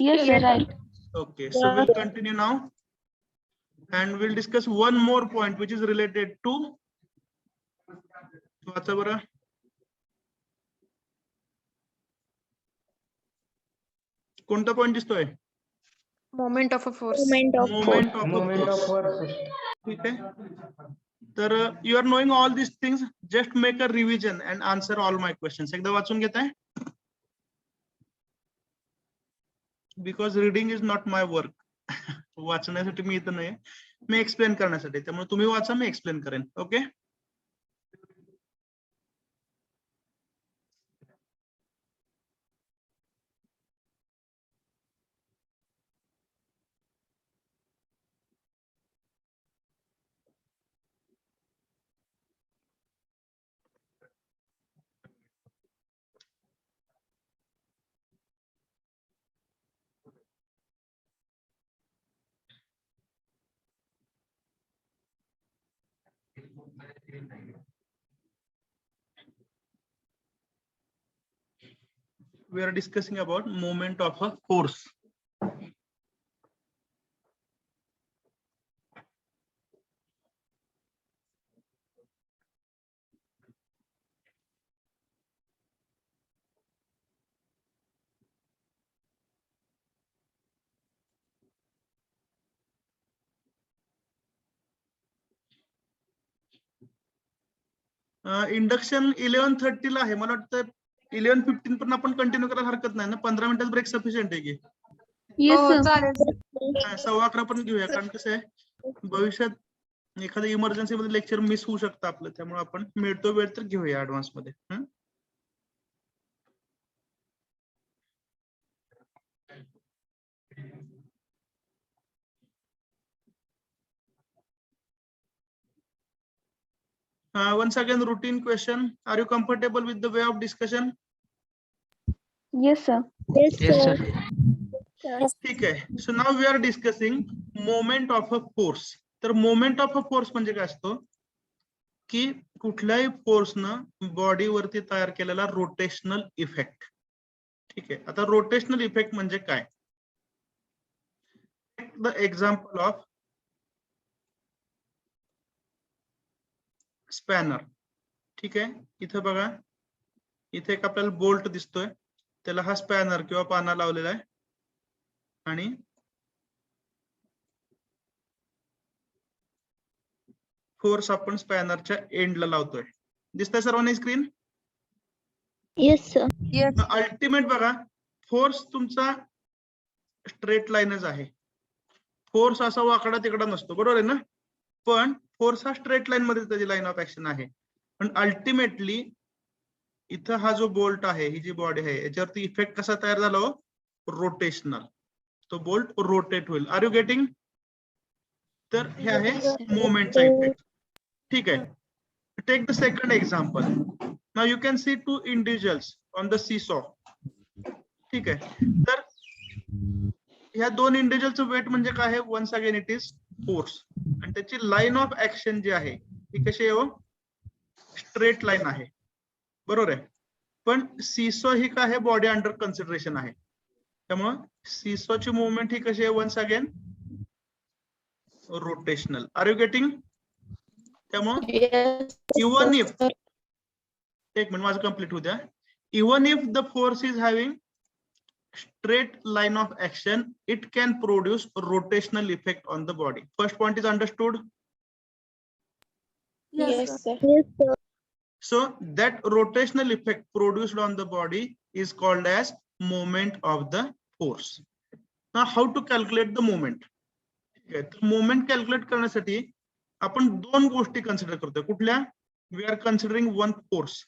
[SPEAKER 3] Yes, sir. Right.
[SPEAKER 1] Okay, so we'll continue now and we'll discuss one more point which is related to वाचा बरं. कोणता point दिसतोय?
[SPEAKER 4] Moment of a force.
[SPEAKER 2] Moment of
[SPEAKER 1] Moment of a
[SPEAKER 8] Moment of
[SPEAKER 1] force.
[SPEAKER 8] force.
[SPEAKER 1] ठीक आहे. तर you are knowing all these things. Just make a revision and answer all my questions. एकदा वाचून घेताय? Because reading is not my work. वाचण्यासाठी मी इथं नाही, मी explain करण्यासाठी. त्यामुळे तुम्ही वाचा, मी एक्सप्लेन करेन. Okay. we are discussing about moment of a force. Induction 11:30 ला आहे. मला वाटतं 11:15 पण आपण कंटिन्यू करायला हरकत नाही ना. 15 मिनिटात ब्रेक सफिशियंट आहे की
[SPEAKER 3] येस
[SPEAKER 4] हो
[SPEAKER 3] सर
[SPEAKER 4] चालेल sir.
[SPEAKER 1] 11:15 पण घेऊया, कारण कसं आहे भविष्यात एखाद्या इमर्जन्सी मध्ये लेक्चर मिस होऊ शकतं आपलं, त्यामुळे आपण मिळतो वेळ तर घेऊया ऍडव्हान्स मध्ये. Once again, routine question. Are you comfortable with the way of discussion?
[SPEAKER 3] Yes sir
[SPEAKER 2] Yes,
[SPEAKER 8] Yes,
[SPEAKER 2] sir.
[SPEAKER 8] sir.
[SPEAKER 1] ठीक आहे. So now we are discussing moment of a force. तर moment of a force म्हणजे काय असतो की कुठल्याही फोर्सनं body वरती तयार केलेला रोटेशनल इफेक्ट. ठीक आहे. आता रोटेशनल इफेक्ट म्हणजे काय? The example of spanner. ठीक आहे. इथं बघा, इथे एक आपल्याला बोल्ट दिसतोय, त्याला हा स्पॅनर किंवा पाना लावलेला आहे आणि फोर्स आपण स्पॅनरच्या एंडला लावतोय. दिसतंय सर्वांनी screen?
[SPEAKER 2] Yes, sir.
[SPEAKER 4] Yes.
[SPEAKER 1] Ultimate बघा, फोर्स तुमचा स्ट्रेट लाईनच आहे. फोर्स असा वाकडा तिकडा नसतो, बरोबर आहे ना? पण फोर्स हा स्ट्रेट लाईन मध्ये त्याची लाईन ऑफ ऍक्शन आहे. पण अल्टिमेटली इथं हा जो बोल्ट आहे, ही जी बॉडी आहे, याच्यावरती इफेक्ट कसा तयार झाला हो? रोटेशनल. तो बोल्ट रोटेट होईल. Are you getting? तर हे आहे मोमेंटचा इफेक्ट. ठीक आहे. Take the second example. Now you can see two individuals on the seesaw. ठीक आहे. तर ह्या दोन इंडिव्हिज्युअलचं वेट म्हणजे काय आहे? Once again it is force. आणि त्याची लाईन ऑफ ऍक्शन जी आहे ती कशी आहे हो? स्ट्रेट लाईन आहे, बरोबर आहे. पण सीसॉ ही काय आहे? बॉडी अंडर कन्सिडरेशन आहे. त्यामुळे सीसॉची मुवमेंट ही कशी आहे? Once again rotational. Are you getting? त्यामुळे
[SPEAKER 2] Yes,
[SPEAKER 1] इवन इफ,
[SPEAKER 2] sir.
[SPEAKER 1] एक मिनिट माझं कंप्लीट होऊ द्या. Even if the force is having straight line of action, it can produce rotational effect on the body. First point is understood.
[SPEAKER 2] Yes, sir. Yes, sir.
[SPEAKER 1] So that rotational effect produced on the body is called as moment of the force. Now how to calculate the moment? Okay, moment calculate करण्यासाठी आपण दोन गोष्टी consider करतोय. कुठल्या? We are considering one force.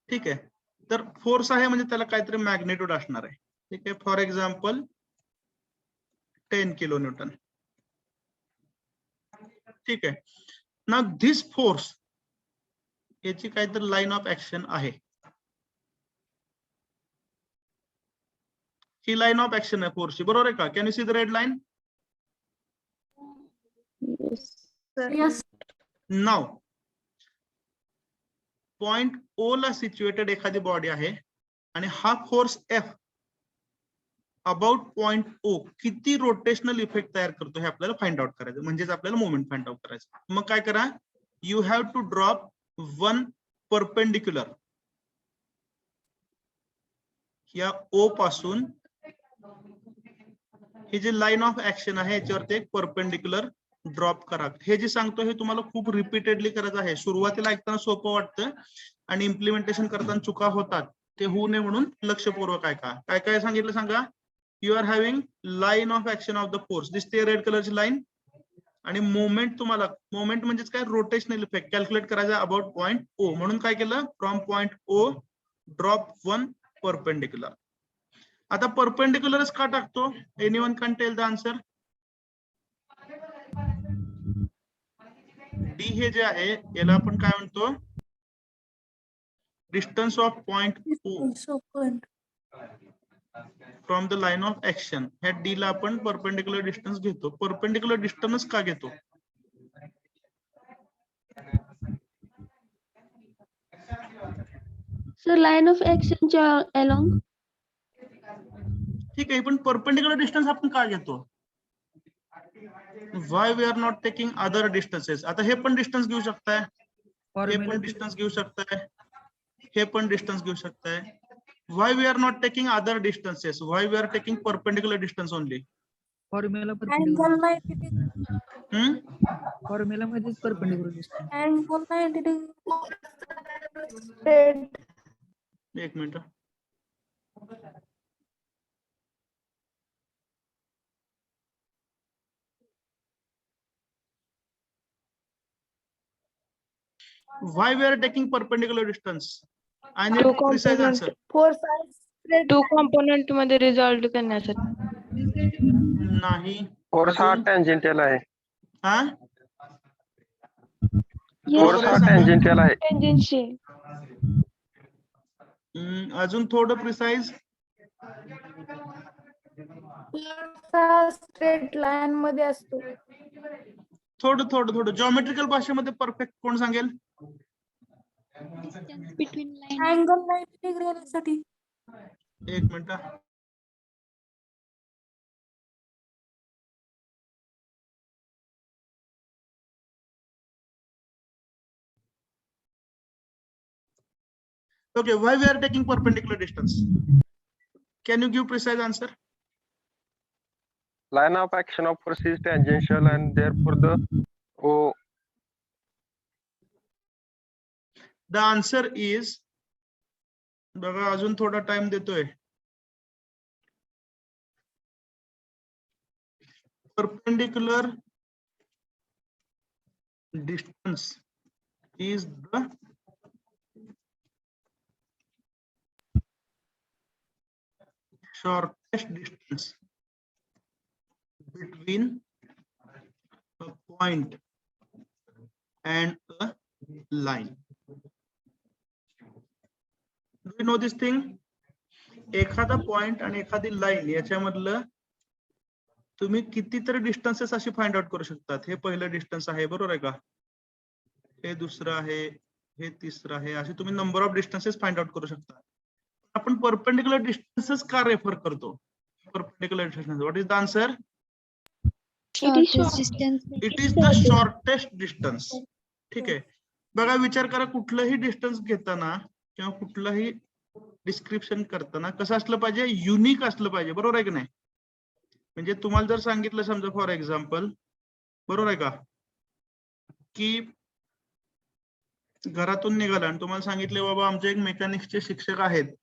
[SPEAKER 1] ठीक आहे. तर force आहे म्हणजे त्याला काहीतरी मॅग्नेट्यूड असणार आहे. ठीक आहे. For example 10 kilo Newton. ठीक आहे. ना धिस फोर्स, याची काहीतरी लाईन ऑफ ऍक्शन आहे. ही लाईन ऑफ ऍक्शन आहे फोर्सची, बरोबर आहे का? Can you see the red line?
[SPEAKER 2] Yes.
[SPEAKER 4] Yes.
[SPEAKER 1] नाव पॉइंट ओ ला सिच्युएटेड एखादी बॉडी आहे आणि हा force F about point O किती रोटेशनल इफेक्ट तयार करतो हे आपल्याला फाइंड आउट करायचं, म्हणजेच आपल्याला मोमेंट फाइंड आउट करायचं. मग काय करा? You have to drop one perpendicular या ओ पासून ही जी लाईन ऑफ ऍक्शन आहे याच्यावरती एक परपेंडिक्युलर ड्रॉप करा. हे जे सांगतो हे तुम्हाला खूप रिपीटेडली करायचं आहे. सुरुवातीला ऐकताना सोपं वाटतं आणि इम्प्लिमेंटेशन करताना चुका होतात. ते होऊ नये म्हणून लक्षपूर्वक ऐका. काय काय सांगितलं सांगा? You are having line of action of the force, दिसते रेड कलरची लाईन. आणि मोमेंट, तुम्हाला मोमेंट म्हणजेच काय? रोटेशनल इफेक्ट कॅल्क्युलेट करायचा अबाउट पॉइंट ओ. म्हणून काय केलं? From point O drop one perpendicular. आता परपेंडिक्युलरच का टाकतो? Anyone can tell the answer? D हे जे आहे याला आपण काय म्हणतो? Distance of point O from the line of action. ह्या डी ला आपण परपेंडिक्युलर डिस्टन्स घेतो. परपेंडिक्युलर डिस्टन्स का घेतो?
[SPEAKER 3] Sir, line of action along.
[SPEAKER 1] ठीक आहे, पण परपेंडिक्युलर डिस्टन्स आपण का घेतो? Why we are not taking other distances? आता हे पण डिस्टन्स घेऊ शकताय, हे पण डिस्टन्स घेऊ शकताय, हे पण डिस्टन्स घेऊ शकताय. Why we are not taking other distances? Why we are taking perpendicular distance only?
[SPEAKER 8] Formula
[SPEAKER 4] Angle 90 degree.
[SPEAKER 8] Formula मध्येच perpendicular distance.
[SPEAKER 4] Angle 90 degree. Straight.
[SPEAKER 1] एक मिनिट. Why we are taking perpendicular distance? I need precise answer.
[SPEAKER 4] Four sides straight.
[SPEAKER 3] Two component मध्ये resolve करण्यासाठी.
[SPEAKER 1] नाही.
[SPEAKER 5] Force हा
[SPEAKER 1] अजून?
[SPEAKER 5] टँजेंटियल आहे.
[SPEAKER 1] हा?
[SPEAKER 5] फोर्स हा टँजेंटियल आहे.
[SPEAKER 3] टेंजेन्शियल.
[SPEAKER 1] अजून थोडं प्रिसाइज.
[SPEAKER 4] स्ट्रेट लाईन मध्ये असतो.
[SPEAKER 1] थोडं जॉमेट्रिकल भाषेमध्ये परफेक्ट कोण सांगेल?
[SPEAKER 2] Distance between line.
[SPEAKER 4] Angle 90 degree येण्यासाठी.
[SPEAKER 1] एक minute. Okay, why we are taking perpendicular distance? Can you give precise answer?
[SPEAKER 5] Line of action of force is tangential and therefore
[SPEAKER 1] The answer is, बघा अजून थोडा time देतोय. Perpendicular distance is the shortest distance between a point and a line. Do you know this thing? एखादा point आणि एखादी line याच्यामधलं तुम्ही कितीतरी distances अशी फाइंड आउट करू शकतात. हे पहिलं डिस्टन्स आहे, बरोबर आहे का? हे दुसरं आहे, हे तिसरं आहे, असे तुम्ही number of distances find out करू शकता. आपण परपेंडिक्युलर डिस्टन्सेस का रेफर करतो? Perpendicular distance, what is the answer?
[SPEAKER 2] Shortest distance.
[SPEAKER 1] It is the shortest distance. ठीक आहे, बघा विचार करा, कुठलंही डिस्टन्स घेताना किंवा कुठलंही डिस्क्रिप्शन करताना कसं असलं पाहिजे? युनिक असलं पाहिजे, बरोबर आहे की नाही? म्हणजे तुम्हाला जर सांगितलं समजा फॉर एक्झाम्पल, बरोबर आहे का, की घरातून निघाला आणि तुम्हाला सांगितले बाबा आमचे एक मेकॅनिक्सचे शिक्षक आहेत,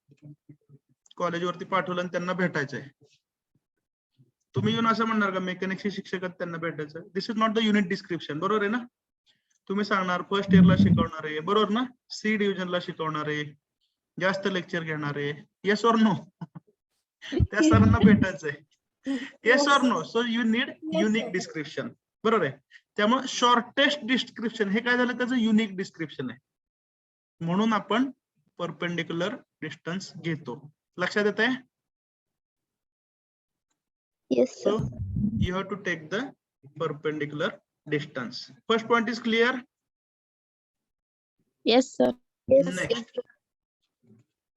[SPEAKER 1] कॉलेजवरती पाठवलं आणि त्यांना भेटायचंय. तुम्ही येऊन असं म्हणणार का मेकॅनिक्सचे शिक्षक आहेत त्यांना भेटायचं? This is not the unit description, बरोबर आहे ना? तुम्ही सांगणार फर्स्ट इयरला शिकवणार आहे, बरोबर ना? सी डिव्हिजनला शिकवणार आहे, जास्त लेक्चर घेणार आहे. Yes or no? त्या सरांना भेटायचंय. Yes or no? So you need unique description, बरोबर आहे? त्यामुळे शॉर्टेस्ट डिस्क्रिप्शन हे काय झालं? त्याचं युनिक डिस्क्रिप्शन आहे. म्हणून आपण परपेंडिक्युलर डिस्टन्स घेतो. लक्षात येत आहे?
[SPEAKER 2] Yes, sir.
[SPEAKER 1] So you have to take the perpendicular distance. First point is clear?
[SPEAKER 2] Yes, sir.
[SPEAKER 1] Next.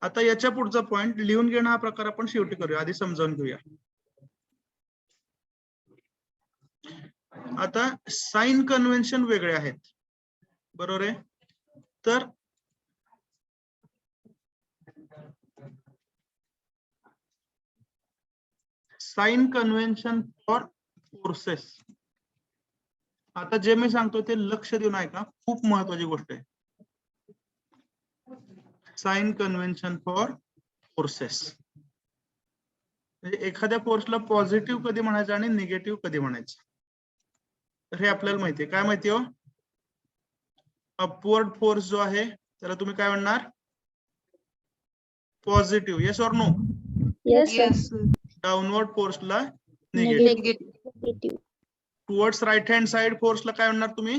[SPEAKER 1] आता याच्या पुढचा पॉइंट लिहून घेणं हा प्रकार आपण शेवटी करूया, आधी समजावून घेऊया. आता साइन कन्व्हेन्शन वेगळे आहेत, बरोबर आहे? तर साइन कन्व्हेन्शन फॉर फोर्सेस, आता जे मी सांगतो ते लक्ष देऊन ऐका, खूप महत्वाची गोष्ट आहे. साइन कन्व्हेन्शन फॉर फोर्सेस म्हणजे एखाद्या फोर्सला पॉझिटिव्ह कधी म्हणायचं आणि निगेटिव्ह कधी म्हणायचं, तर हे आपल्याला माहिती आहे. काय माहिती हो? अपवर्ड फोर्स जो आहे त्याला तुम्ही काय म्हणणार? Positive. Yes or no?
[SPEAKER 2] Yes, sir.
[SPEAKER 1] Downward फोर्सला negative.
[SPEAKER 2] Negative.
[SPEAKER 1] Towards right hand side फोर्सला काय म्हणणार तुम्ही?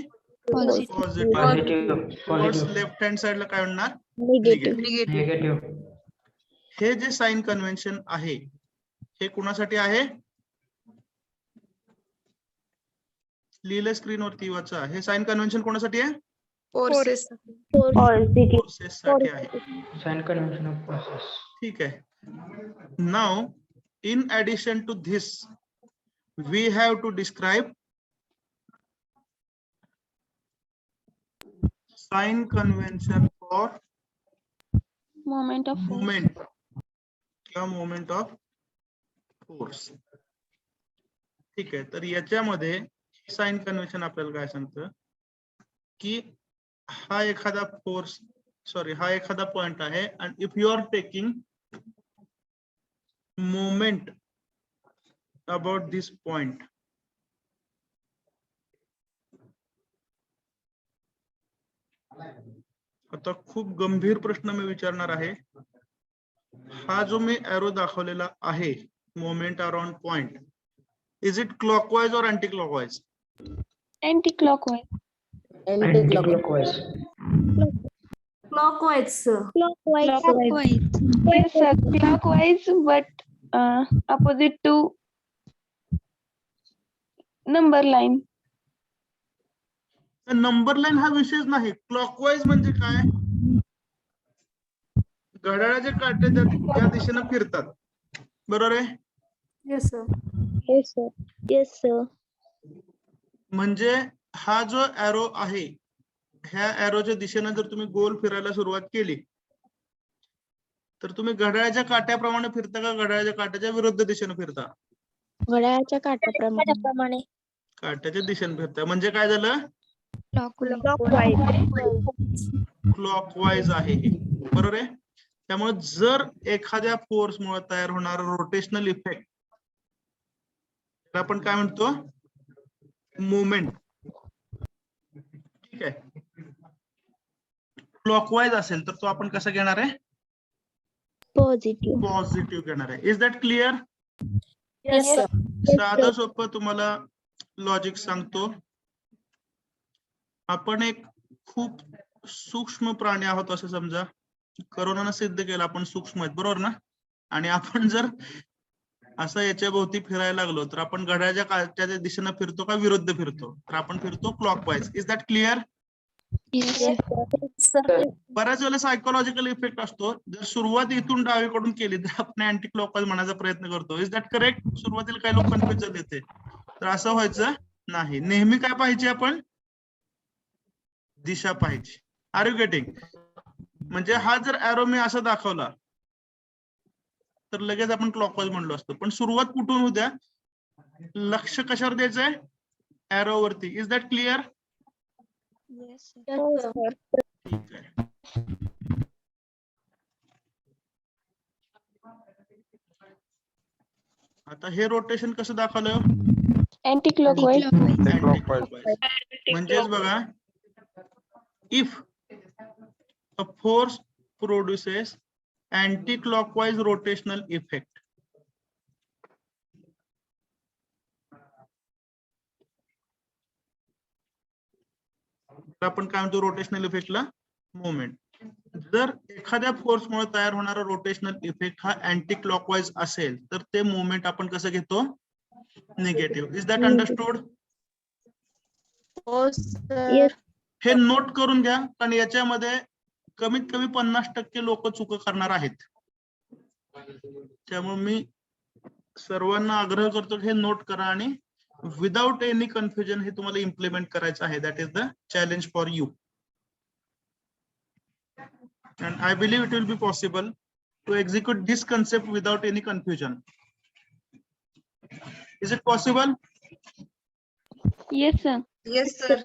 [SPEAKER 2] Positive.
[SPEAKER 1] Positive. Towards left hand साइडला काय म्हणणार?
[SPEAKER 2] Negative.
[SPEAKER 8] निगेटिव्ह.
[SPEAKER 1] हे जे साइन कन्व्हेन्शन आहे हे कुणासाठी आहे? लिहिलं स्क्रीनवरती वाचा. हे साइन कन्व्हेन्शन कोणासाठी आहे?
[SPEAKER 2] Forces.
[SPEAKER 1] फोर्सेस साठी आहे.
[SPEAKER 8] Sign convention of process.
[SPEAKER 1] ठीक आहे. Now, in addition to this, we have to describe sign convention for
[SPEAKER 3] Moment of force.
[SPEAKER 1] moment किंवा moment of force. ठीक आहे. तर याच्यामध्ये साइन कन्व्हेन्शन आपल्याला काय सांगतं की हा एखादा फोर्स हा एखादा पॉइंट आहे and if you are taking moment about this point, आता खूप गंभीर प्रश्न मी विचारणार आहे. हा जो मी एरो दाखवलेला आहे moment around point, is it clockwise और anticlockwise?
[SPEAKER 3] Anti-clockwise.
[SPEAKER 8] Anti-clockwise.
[SPEAKER 4] Clockwise, sir.
[SPEAKER 2] Clockwise.
[SPEAKER 3] Yes, sir. Clockwise, but opposite to number line.
[SPEAKER 1] Number line हा विषयच नाही. क्लॉकवाइज म्हणजे काय? घड्याळाचे काटे ज्या दिशेने फिरतात, बरोबर आहे?
[SPEAKER 4] Yes, sir.
[SPEAKER 2] Yes, sir. Yes, sir.
[SPEAKER 1] म्हणजे हा जो एरो आहे, ह्या एरोच्या दिशेने जर तुम्ही गोल फिरायला सुरुवात केली तर तुम्ही घड्याळाच्या काट्याप्रमाणे फिरता का घड्याळाच्या काट्याच्या विरुद्ध दिशेने फिरता?
[SPEAKER 2] घड्याळाच्या काट्याप्रमाणे.
[SPEAKER 1] काट्याच्या दिशेने फिरता. म्हणजे काय झालं? क्लॉकवाइज आहे हे, बरोबर आहे? त्यामुळे जर एखाद्या फोर्स मुळे तयार होणारा रोटेशनल इफेक्ट आपण काय म्हणतो? मोमेंट. ठीक आहे. क्लॉकवाइज असेल तर तो आपण कसं घेणार आहे?
[SPEAKER 2] पॉझिटिव्ह.
[SPEAKER 1] पॉझिटिव्ह घेणार आहे. Is that clear?
[SPEAKER 4] Yes, sir.
[SPEAKER 1] साधं सोपं तुम्हाला लॉजिक सांगतो. आपण एक खूप सूक्ष्म प्राणी आहोत असं समजा. करोनानं सिद्ध केलं आपण सूक्ष्म आहेत, बरोबर ना? आणि आपण जर असं याच्या भोवती फिरायला लागलो तर आपण घड्याळाच्या काट्याच्या दिशेने फिरतो का विरुद्ध फिरतो? तर आपण फिरतो क्लॉकवाइज. Is that clear? बऱ्याच वेळेला सायकोलॉजिकल इफेक्ट असतो. जर सुरुवात इथून डावीकडून केली तर आपण अँटी क्लॉकवाइज म्हणायचा प्रयत्न करतो. Is that correct? सुरुवातीला काही लोक कन्फ्युजन येते, तर असं व्हायचं नाही. नेहमी काय पाहिजे आपण? दिशा पाहिजे. Are you getting? म्हणजे हा जर एरो मी असा दाखवला तर लगेच आपण क्लॉकवाइज म्हणलो असतो. पण सुरुवात कुठून होऊ द्या, लक्ष कशावर द्यायचंय? एरो वरती. Is that clear?
[SPEAKER 4] Yes, sir.
[SPEAKER 1] ठीक आहे. आता हे रोटेशन कसं दाखवलं?
[SPEAKER 3] Anti-clockwise.
[SPEAKER 5] Anti-clockwise.
[SPEAKER 1] म्हणजेच बघा, if a force produces anti clockwise rotational effect, आपण काय म्हणतो रोटेशनल इफेक्टला? मोमेंट. जर एखाद्या फोर्स मुळे तयार होणारा रोटेशनल इफेक्ट हा अँटी क्लॉकवाइज असेल तर ते मोमेंट आपण कसं घेतो? Negative. Is that understood?
[SPEAKER 2] Yes.
[SPEAKER 1] हे नोट करून घ्या, कारण याच्यामध्ये कमीत कमी 50% लोक चुक करणार आहेत. त्यामुळे मी सर्वांना आग्रह करतो हे नोट करा आणि विदाउट एनी कन्फ्युजन हे तुम्हाला इम्प्लिमेंट करायचं आहे. That is the challenge for you. And I believe it will be possible to execute this concept without any confusion. Is it possible?
[SPEAKER 3] Yes, sir.
[SPEAKER 2] Yes, sir.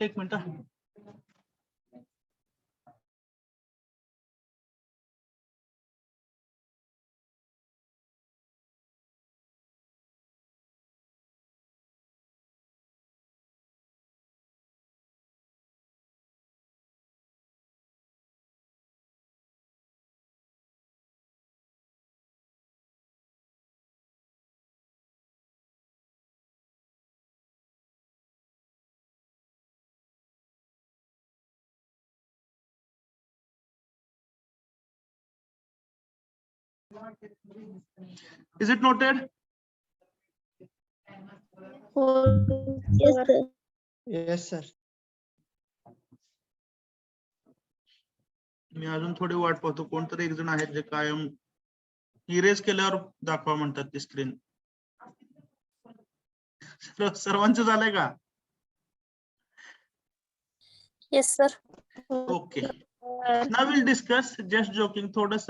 [SPEAKER 1] एक minute. Is it noted?
[SPEAKER 2] Yes, sir.
[SPEAKER 9] Yes, sir.
[SPEAKER 1] मी अजून थोडी वाट पाहतो, कोणतरी एक जण आहेत जे कायम इरेज केल्यावर दाखवा म्हणतात ती स्क्रीन. सर्वांचं झालंय का?
[SPEAKER 4] Yes, sir.
[SPEAKER 1] Okay. Now will discuss, just joking, थोडस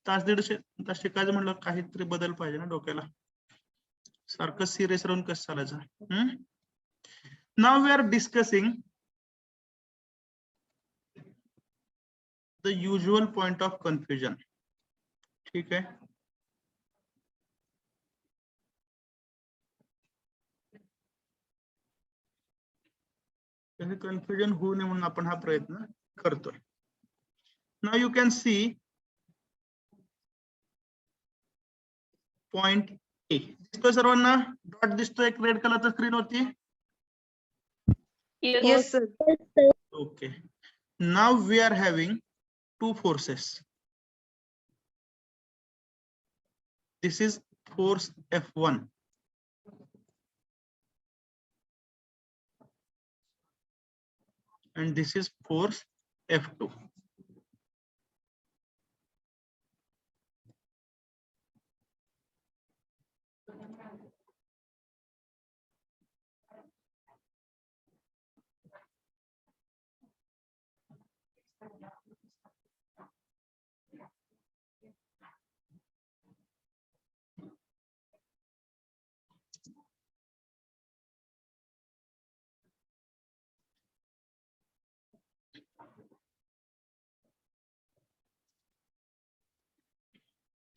[SPEAKER 1] तास दीडशे तास शिकायचं म्हणलं काहीतरी बदल पाहिजे ना डोक्याला. सारखं सिरियस राहून कसं चालायचं. Now we are discussing the usual point of confusion. ठीक है. कन्फ्युजन होऊ नये म्हणून आपण हा प्रयत्न करतोय. Now you can see point A. दिसतोय सर्वांना? डॉट दिसतोय एक रेड कलरच्या स्क्रीन वरती.
[SPEAKER 4] Yes, sir.
[SPEAKER 1] Okay. Now we are having two forces. This is force F1 and this is force F2.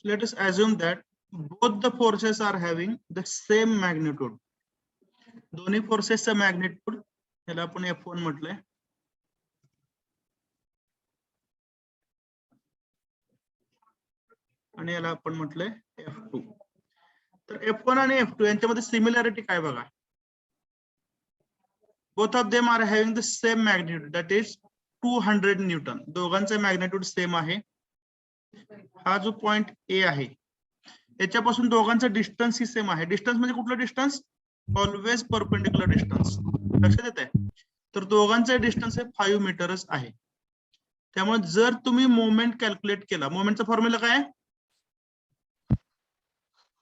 [SPEAKER 1] Let us assume that both the forces are having the same magnitude. दोन्ही forces चा magnitude याला आपण F1 म्हटलंय. आणि याला आपण म्हटलंय F2. तर F1 आणि F2 यांच्यामध्ये सिमिलॅरिटी काय बघा. Both of them are having the same magnitude, that is 200 Newton. दोघांचा मॅग्निट्यूड सेम आहे. हा जो पॉइंट ए आहे याच्यापासून दोघांचा डिस्टन्स ही सेम आहे. डिस्टन्स म्हणजे कुठलं डिस्टन्स? Always perpendicular distance. लक्षात येत आहे? तर दोघांचा डिस्टन्स हे 5 मीटरच आहे. त्यामुळे जर तुम्ही मोमेंट कॅल्क्युलेट केला, मोमेंटचा फॉर्म्युला काय आहे?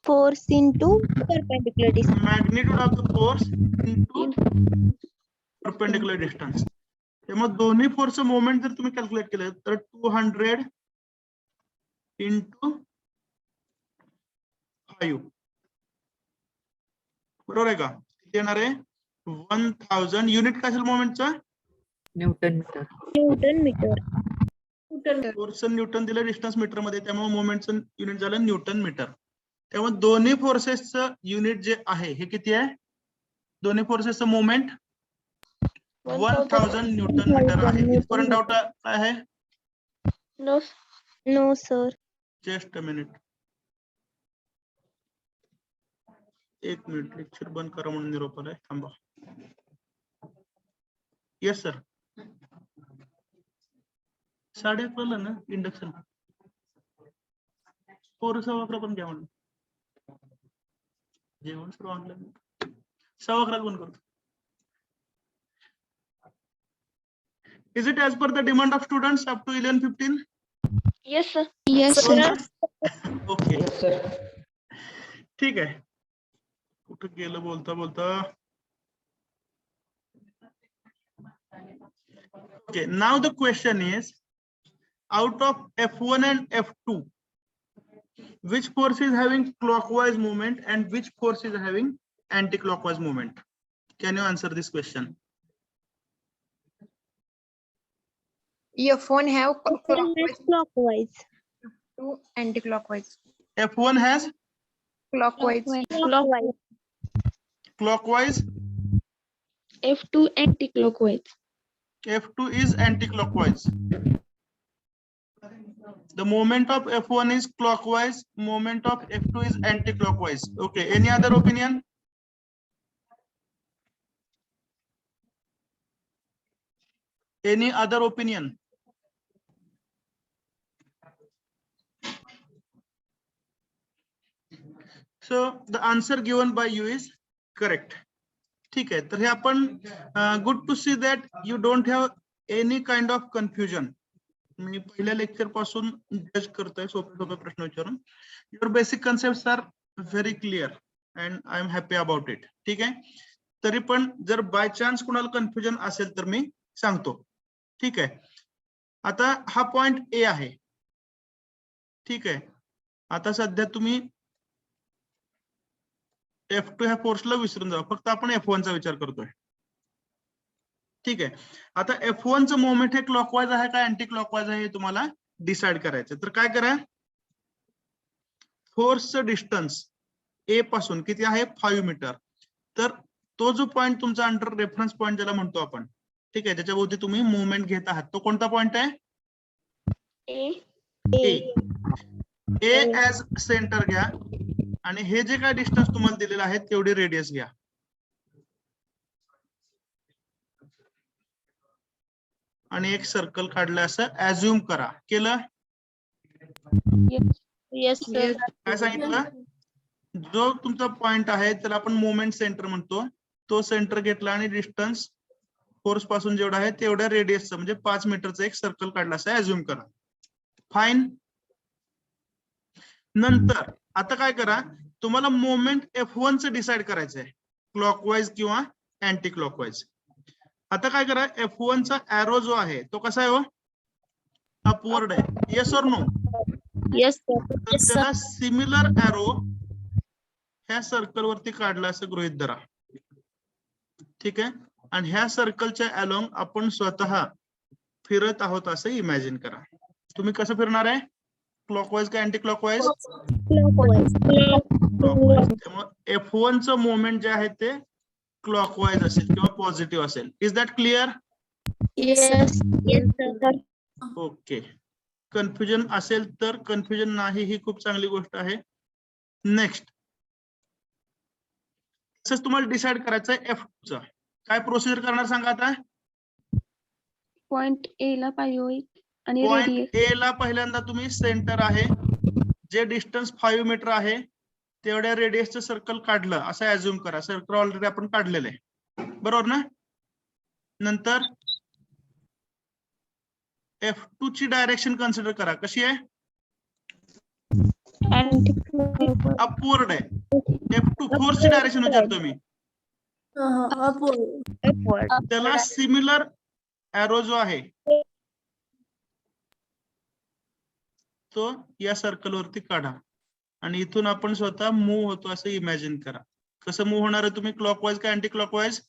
[SPEAKER 2] Force into perpendicular distance.
[SPEAKER 1] Magnitude of the force into perpendicular distance. त्यामुळे दोन्ही फोर्सचं मोमेंट जर तुम्ही कॅल्क्युलेट केलं तर 200 इंटू 5 बरोबर आहे का? येणार आहे 1000. युनिट काय असेल मोमेंटचा?
[SPEAKER 8] Newton metre.
[SPEAKER 2] Newton meter.
[SPEAKER 1] फोर्सचं न्यूटन दिलं डिस्टन्स मीटर मध्ये, त्यामुळे मोमेंटचं युनिट झालं न्यूटन मीटर. त्यामुळे दोन्ही फोर्सेसचं युनिट जे आहे हे किती आहे? दोन्ही फोर्सेसचं मोमेंट 1000 न्यूटन मीटर आहे. इथपर्यंत डाऊट काय आहे?
[SPEAKER 2] No, no, sir.
[SPEAKER 1] Just a minute. एक मिनिट, लेक्चर बंद करा म्हणून निरोप आलाय. थांबा. Yes sir. 11:30 ना इंडक्शन. 11:15 पण घ्या म्हणून. जेवण सुरू ऑनलाईन 11:15 बंद करतो. Is it as per the demand of students up to 11:15?
[SPEAKER 3] Yes, sir.
[SPEAKER 2] Yes, sir.
[SPEAKER 1] Okay.
[SPEAKER 8] Yes, sir.
[SPEAKER 1] ठीक आहे. कुठं गेलं बोलता बोलता. Okay, now the question is, out of F1 and F2, which force is having clockwise movement and which force is having anti-clockwise movement? Can you answer this question?
[SPEAKER 4] F1 have clockwise
[SPEAKER 2] Clockwise.
[SPEAKER 4] to anti-clockwise.
[SPEAKER 1] F1 has
[SPEAKER 4] Clockwise.
[SPEAKER 2] Clockwise.
[SPEAKER 1] clockwise,
[SPEAKER 3] F2 anti-clockwise.
[SPEAKER 1] F2 is anti-clockwise. The moment of F1 is clockwise, moment of F2 is anti-clockwise. Okay, any other opinion? Any other opinion? So the answer given by you is correct. ठीक आहे, तर हे आपण good to see that you don't have any kind of confusion. मी पहिल्या lecture पासून जज करतोय सोपे सोपे प्रश्न विचारून. Your basic concept are very clear and I am happy about it. ठीक आहे, तरी पण जर बाय चान्स कुणाला कन्फ्युजन असेल तर मी सांगतो. ठीक आहे, आता हा पॉइंट ए आहे. ठीक आहे, आता सध्या तुम्ही F2 ह्या फोर्सला विसरून जा, फक्त आपण F1 चा विचार करतोय. ठीक आहे, आता F1 चं मोमेंट हे क्लॉकवाईज आहे का अँटी क्लॉकवाईज आहे हे तुम्हाला डिसाइड करायचं. तर काय करा, फोर्सचं डिस्टन्स ए पासून किती आहे 5 मीटर. तर तो जो पॉइंट तुमचा अंडर रेफरन्स पॉइंट ज्याला म्हणतो आपण, ठीक आहे, त्याच्याभोवती तुम्ही मुवमेंट घेत आहात, तो कोणता पॉइंट आहे? ए. ए ऍज सेंटर घ्या आणि हे जे काय डिस्टन्स तुम्हाला दिलेलं आहे तेवढी रेडियस घ्या. आणि एक सर्कल काढलं असं ऍज्युम करा. केलं?
[SPEAKER 2] Yes, sir.
[SPEAKER 1] काय सांगितलं? जो तुमचा पॉइंट आहे त्याला आपण मोमेंट सेंटर म्हणतो. तो सेंटर घेतला आणि डिस्टन्स फोर्स पासून जेवढा आहे तेवढ्या रेडियसचं म्हणजे 5 मीटरचं एक सर्कल काढला असं ऍज्युम करा. फाईन. नंतर आता काय करा, तुम्हाला मोमेंट F1 चं डिसाइड करायचं आहे, क्लॉकवाईज किंवा अँटी क्लॉकवाईज. आता काय करा, F1 चा एरो जो आहे तो कसा आहे हो? अपवर्ड आहे. येस और नो?
[SPEAKER 2] Yes, sir.
[SPEAKER 1] तर त्याला सिमिलर एरो ह्या सर्कल वरती काढला असं गृहीत धरा. ठीक आहे, आणि ह्या सर्कलच्या अलोंग आपण स्वतः फिरत आहोत असं इमॅजिन करा. तुम्ही कसं फिरणार आहे? क्लॉकवाईज का अँटी क्लॉकवाईज?
[SPEAKER 2] Clockwise.
[SPEAKER 1] क्लॉकवाईज. त्यामुळे F1 चं मोमेंट जे आहे ते क्लॉकवाईज असेल किंवा पॉझिटिव्ह असेल. Is that clear?
[SPEAKER 2] Yes. Yes, sir.
[SPEAKER 1] Okay. Confusion असेल तर, कन्फ्युजन नाही ही खूप चांगली गोष्ट आहे. नेक्स्ट, तसंच तुम्हाला डिसाइड करायचं आहे F2 चं. काय प्रोसिजर करणार सांगा आता?
[SPEAKER 3] पॉइंट ए ला पाहिजे आणि
[SPEAKER 1] पॉइंट
[SPEAKER 3] रेडियस
[SPEAKER 1] ए ला पहिल्यांदा तुम्ही सेंटर आहे, जे डिस्टन्स 5 मीटर आहे तेवढ्या रेडियसचं सर्कल काढलं असं ऍज्युम करा. सर्कल ऑलरेडी आपण काढलेलं आहे, बरोबर ना? नंतर F2 ची डायरेक्शन कन्सिडर करा. कशी आहे? अपवर्ड आहे. F2 फोर्सची डायरेक्शन विचारतो मी. त्याला सिमिलर एरो जो आहे तो या सर्कल वरती काढा आणि इथून आपण स्वतः मूव्ह होतो असं इमॅजिन करा. कसं मूव्ह होणार आहे तुम्ही? क्लॉकवाईज का अँटी क्लॉकवाईज?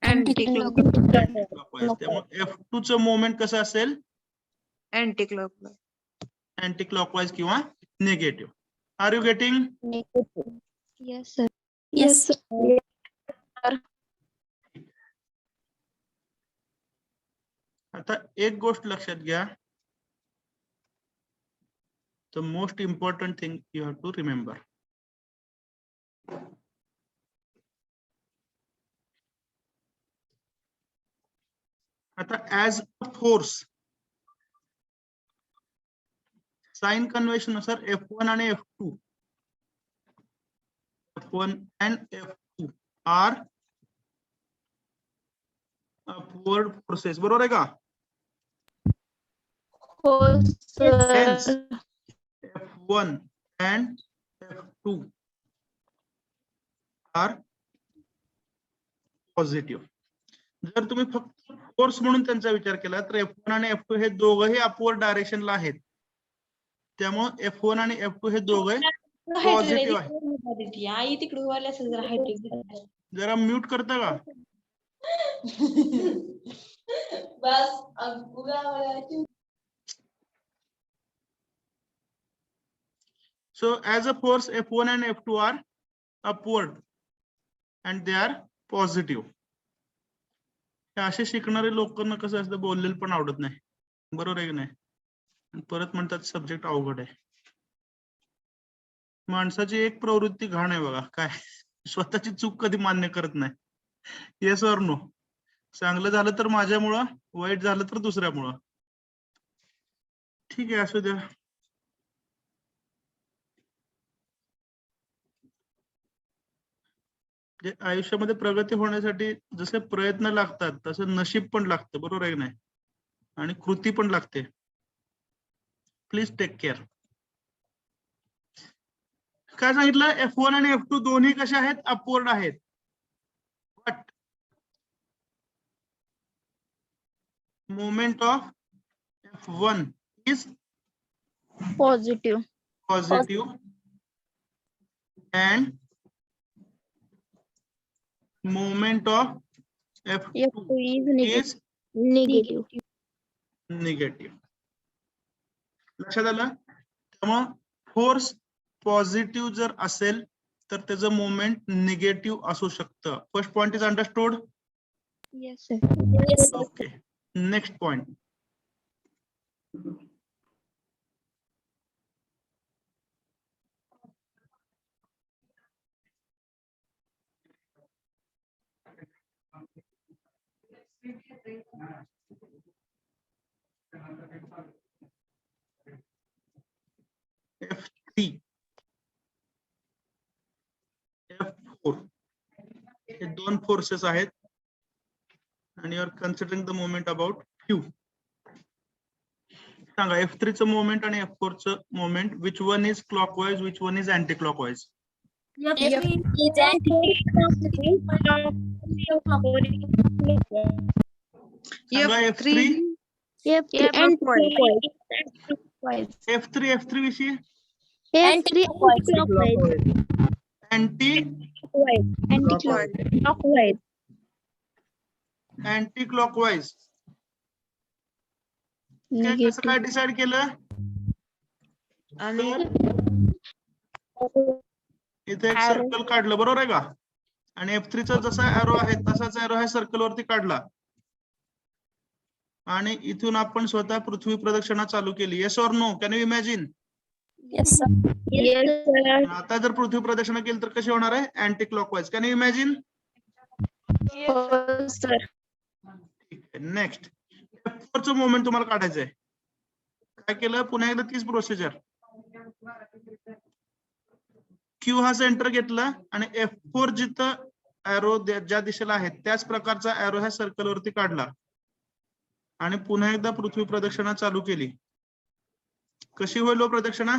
[SPEAKER 4] Anti
[SPEAKER 1] clockwise. त्यामुळे F2 चं मोमेंट कसं असेल?
[SPEAKER 4] क्लॉकवाईज.
[SPEAKER 1] अँटी क्लॉकवाईज किंवा negative. Are you getting?
[SPEAKER 2] Yes, sir.
[SPEAKER 4] Yes, sir.
[SPEAKER 1] आता एक गोष्ट लक्षात घ्या, the most important thing you have to remember. आता as a force sign convention नुसार F1 आणि F2 आर अपवर्ड फोर्सेस. बरोबर आहे का?
[SPEAKER 2] Yes,
[SPEAKER 1] Hence,
[SPEAKER 2] sir.
[SPEAKER 1] F1 and F2 are positive. जर तुम्ही फक्त फोर्स म्हणून त्यांचा विचार केला तर F1 आणि F2 हे दोघंही अपवर्ड डायरेक्शनला आहेत. त्यामुळे F1 आणि F2 हे दोघे पॉझिटिव्ह आहे. जरा म्यूट करता का? So as a force, F1 and F2 are upward and they are positive. हे असे शिकणारे लोकांना कसं असतं, बोललेलं पण आवडत नाही. बरोबर आहे की नाही? परत म्हणतात सब्जेक्ट अवघड आहे. माणसाची एक प्रवृत्ती घाण आहे बघा, काय स्वतःची चूक कधी मान्य करत नाही. येस और नो? चांगलं झालं तर माझ्यामुळं, वाईट झालं तर दुसऱ्यामुळं. ठीक आहे, असू द्या. जे आयुष्यामध्ये प्रगती होण्यासाठी जसे प्रयत्न लागतात तसं नशीब पण लागतं, बरोबर आहे की नाही? आणि कृती पण लागते. Please take care. काय सांगितलं? F1 आणि F2 दोन्ही कशा आहेत? अपवर्ड आहेत. But moment of F1 is
[SPEAKER 2] Positive.
[SPEAKER 1] positive and moment of F2
[SPEAKER 2] F2 is negative.
[SPEAKER 1] is
[SPEAKER 2] Negative.
[SPEAKER 1] Negative. लक्षात आलं? त्यामुळे फोर्स पॉझिटिव्ह जर असेल तर त्याचं मोमेंट निगेटिव्ह असू शकतं. First point is understood.
[SPEAKER 2] Yes, sir. Yes, sir.
[SPEAKER 1] Okay, next point. F3 F4 हे दोन फोर्सेस आहेत आणि you are considering the moment about Q. सांगा F3 चं मोमेंट आणि F4 चं moment, which one is clockwise, which one is anti clockwise? सांगा F3 F3 F3 विषयी अँटी अँटी क्लॉकवाइज. कसं काय डिसाइड केलं? इथे एक सर्कल काढलं, बरोबर आहे का? आणि F3 चा जसा एरो आहे तसाच एरो ह्या सर्कल वरती काढला आणि इथून आपण स्वतः पृथ्वी प्रदक्षिणा चालू केली. Yes or no? Can you imagine? आता जर पृथ्वी प्रदक्षिणा केली तर कशी होणार आहे? Anti clockwise. Can you imagine? ठीक आहे. नेक्स्ट F4 चं मोमेंट तुम्हाला काढायचंय. काय केलं? पुन्हा एकदा तीच प्रोसिजर. Q हा सेंटर घेतला आणि F4 जिथं एरो ज्या दिशेला आहे त्याच प्रकारचा एरो ह्या सर्कल वरती काढला आणि पुन्हा एकदा पृथ्वी प्रदक्षिणा चालू केली. कशी होईल प्रदक्षिणा?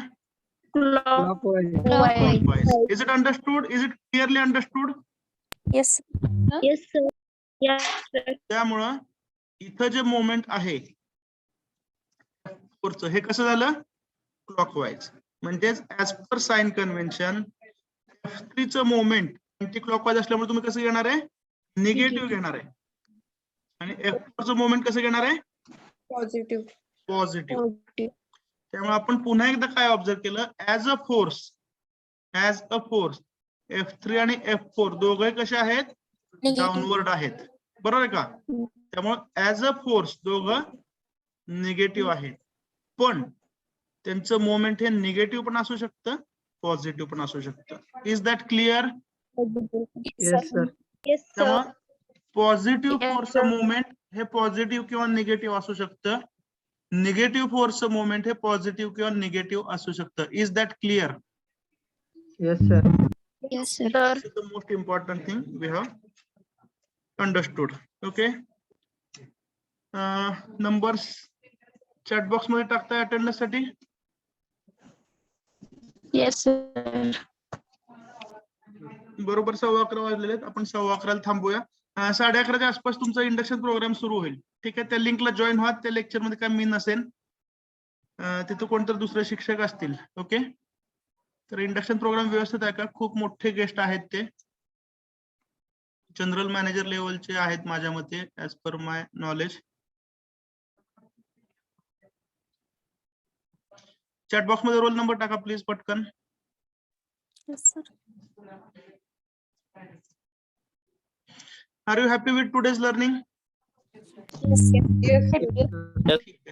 [SPEAKER 9] Clockwise.
[SPEAKER 1] Is it understood? Is it clearly understood?
[SPEAKER 2] Yes, sir. Yes, sir.
[SPEAKER 1] त्यामुळं इथं जे मोमेंट आहे F4 चं हे कसं झालं? क्लॉकवाइज. म्हणजेच as per sign convention F3 चं मोमेंट अँटी क्लॉकवाइज असल्यामुळे तुम्ही कसं घेणार आहे? निगेटिव्ह घेणार आहे. आणि F4 चं मोमेंट कसं घेणार आहे?
[SPEAKER 4] Positive.
[SPEAKER 1] पॉझिटिव्ह. त्यामुळे आपण पुन्हा एकदा काय ऑब्झर्व केलं? ऍज अ फोर्स F3 आणि F4 दोघे कसे आहेत? डाऊनवर्ड आहेत, बरोबर आहे का? त्यामुळे ऍज अ फोर्स दोघं निगेटिव्ह आहेत, पण त्यांचं मोमेंट हे निगेटिव्ह पण असू शकतं, पॉझिटिव्ह पण असू शकतं. Is that clear?
[SPEAKER 9] Yes, sir.
[SPEAKER 2] Yes, sir.
[SPEAKER 1] त्यामुळे पॉझिटिव्ह फोर्सचं मोमेंट हे पॉझिटिव्ह किंवा निगेटिव्ह असू शकतं. निगेटिव्ह फोर्सचं मोमेंट हे पॉझिटिव्ह किंवा निगेटिव्ह असू शकतं. Is that clear?
[SPEAKER 9] Yes, sir.
[SPEAKER 2] Yes, sir.
[SPEAKER 1] This is the most important thing we have understood. Okay. Numbers chat box मध्ये टाकताय अटेंडन्स साठी.
[SPEAKER 3] Yes, sir.
[SPEAKER 1] बरोबर 11:15 वाजलेले आहेत. आपण 11:15 थांबूया. 11:30च्या आसपास तुमचा इंडक्शन प्रोग्राम सुरू होईल. ठीक आहे. त्या लिंकला जॉईन व्हा. त्या लेक्चर मध्ये काय मी नसेल, तिथं कोणतरी दुसरे शिक्षक असतील. ओके. तर इंडक्शन प्रोग्राम व्यवस्थित आहे का? खूप मोठे गेस्ट आहेत ते, जनरल मॅनेजर लेवलचे आहेत माझ्या मते, as per my knowledge. Chat box मध्ये रोल नंबर टाका प्लीज पटकन.
[SPEAKER 2] Yes, sir.
[SPEAKER 1] Are you happy with today's learning?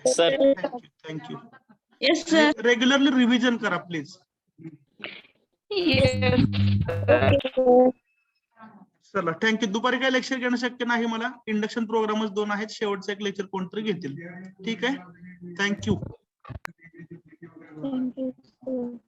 [SPEAKER 7] Sir
[SPEAKER 1] thank you.
[SPEAKER 3] Yes, sir.
[SPEAKER 1] Regularly revision करा प्लीज.
[SPEAKER 3] Yes.
[SPEAKER 1] चला थँक्यू. दुपारी काय लेक्चर घेणं शक्य नाही मला. इंडक्शन प्रोग्रामच 2 आहेत. शेवटचं एक लेक्चर कोणतरी घेतील. ठीक आहे. थँक्यू.
[SPEAKER 2] Thank you, sir.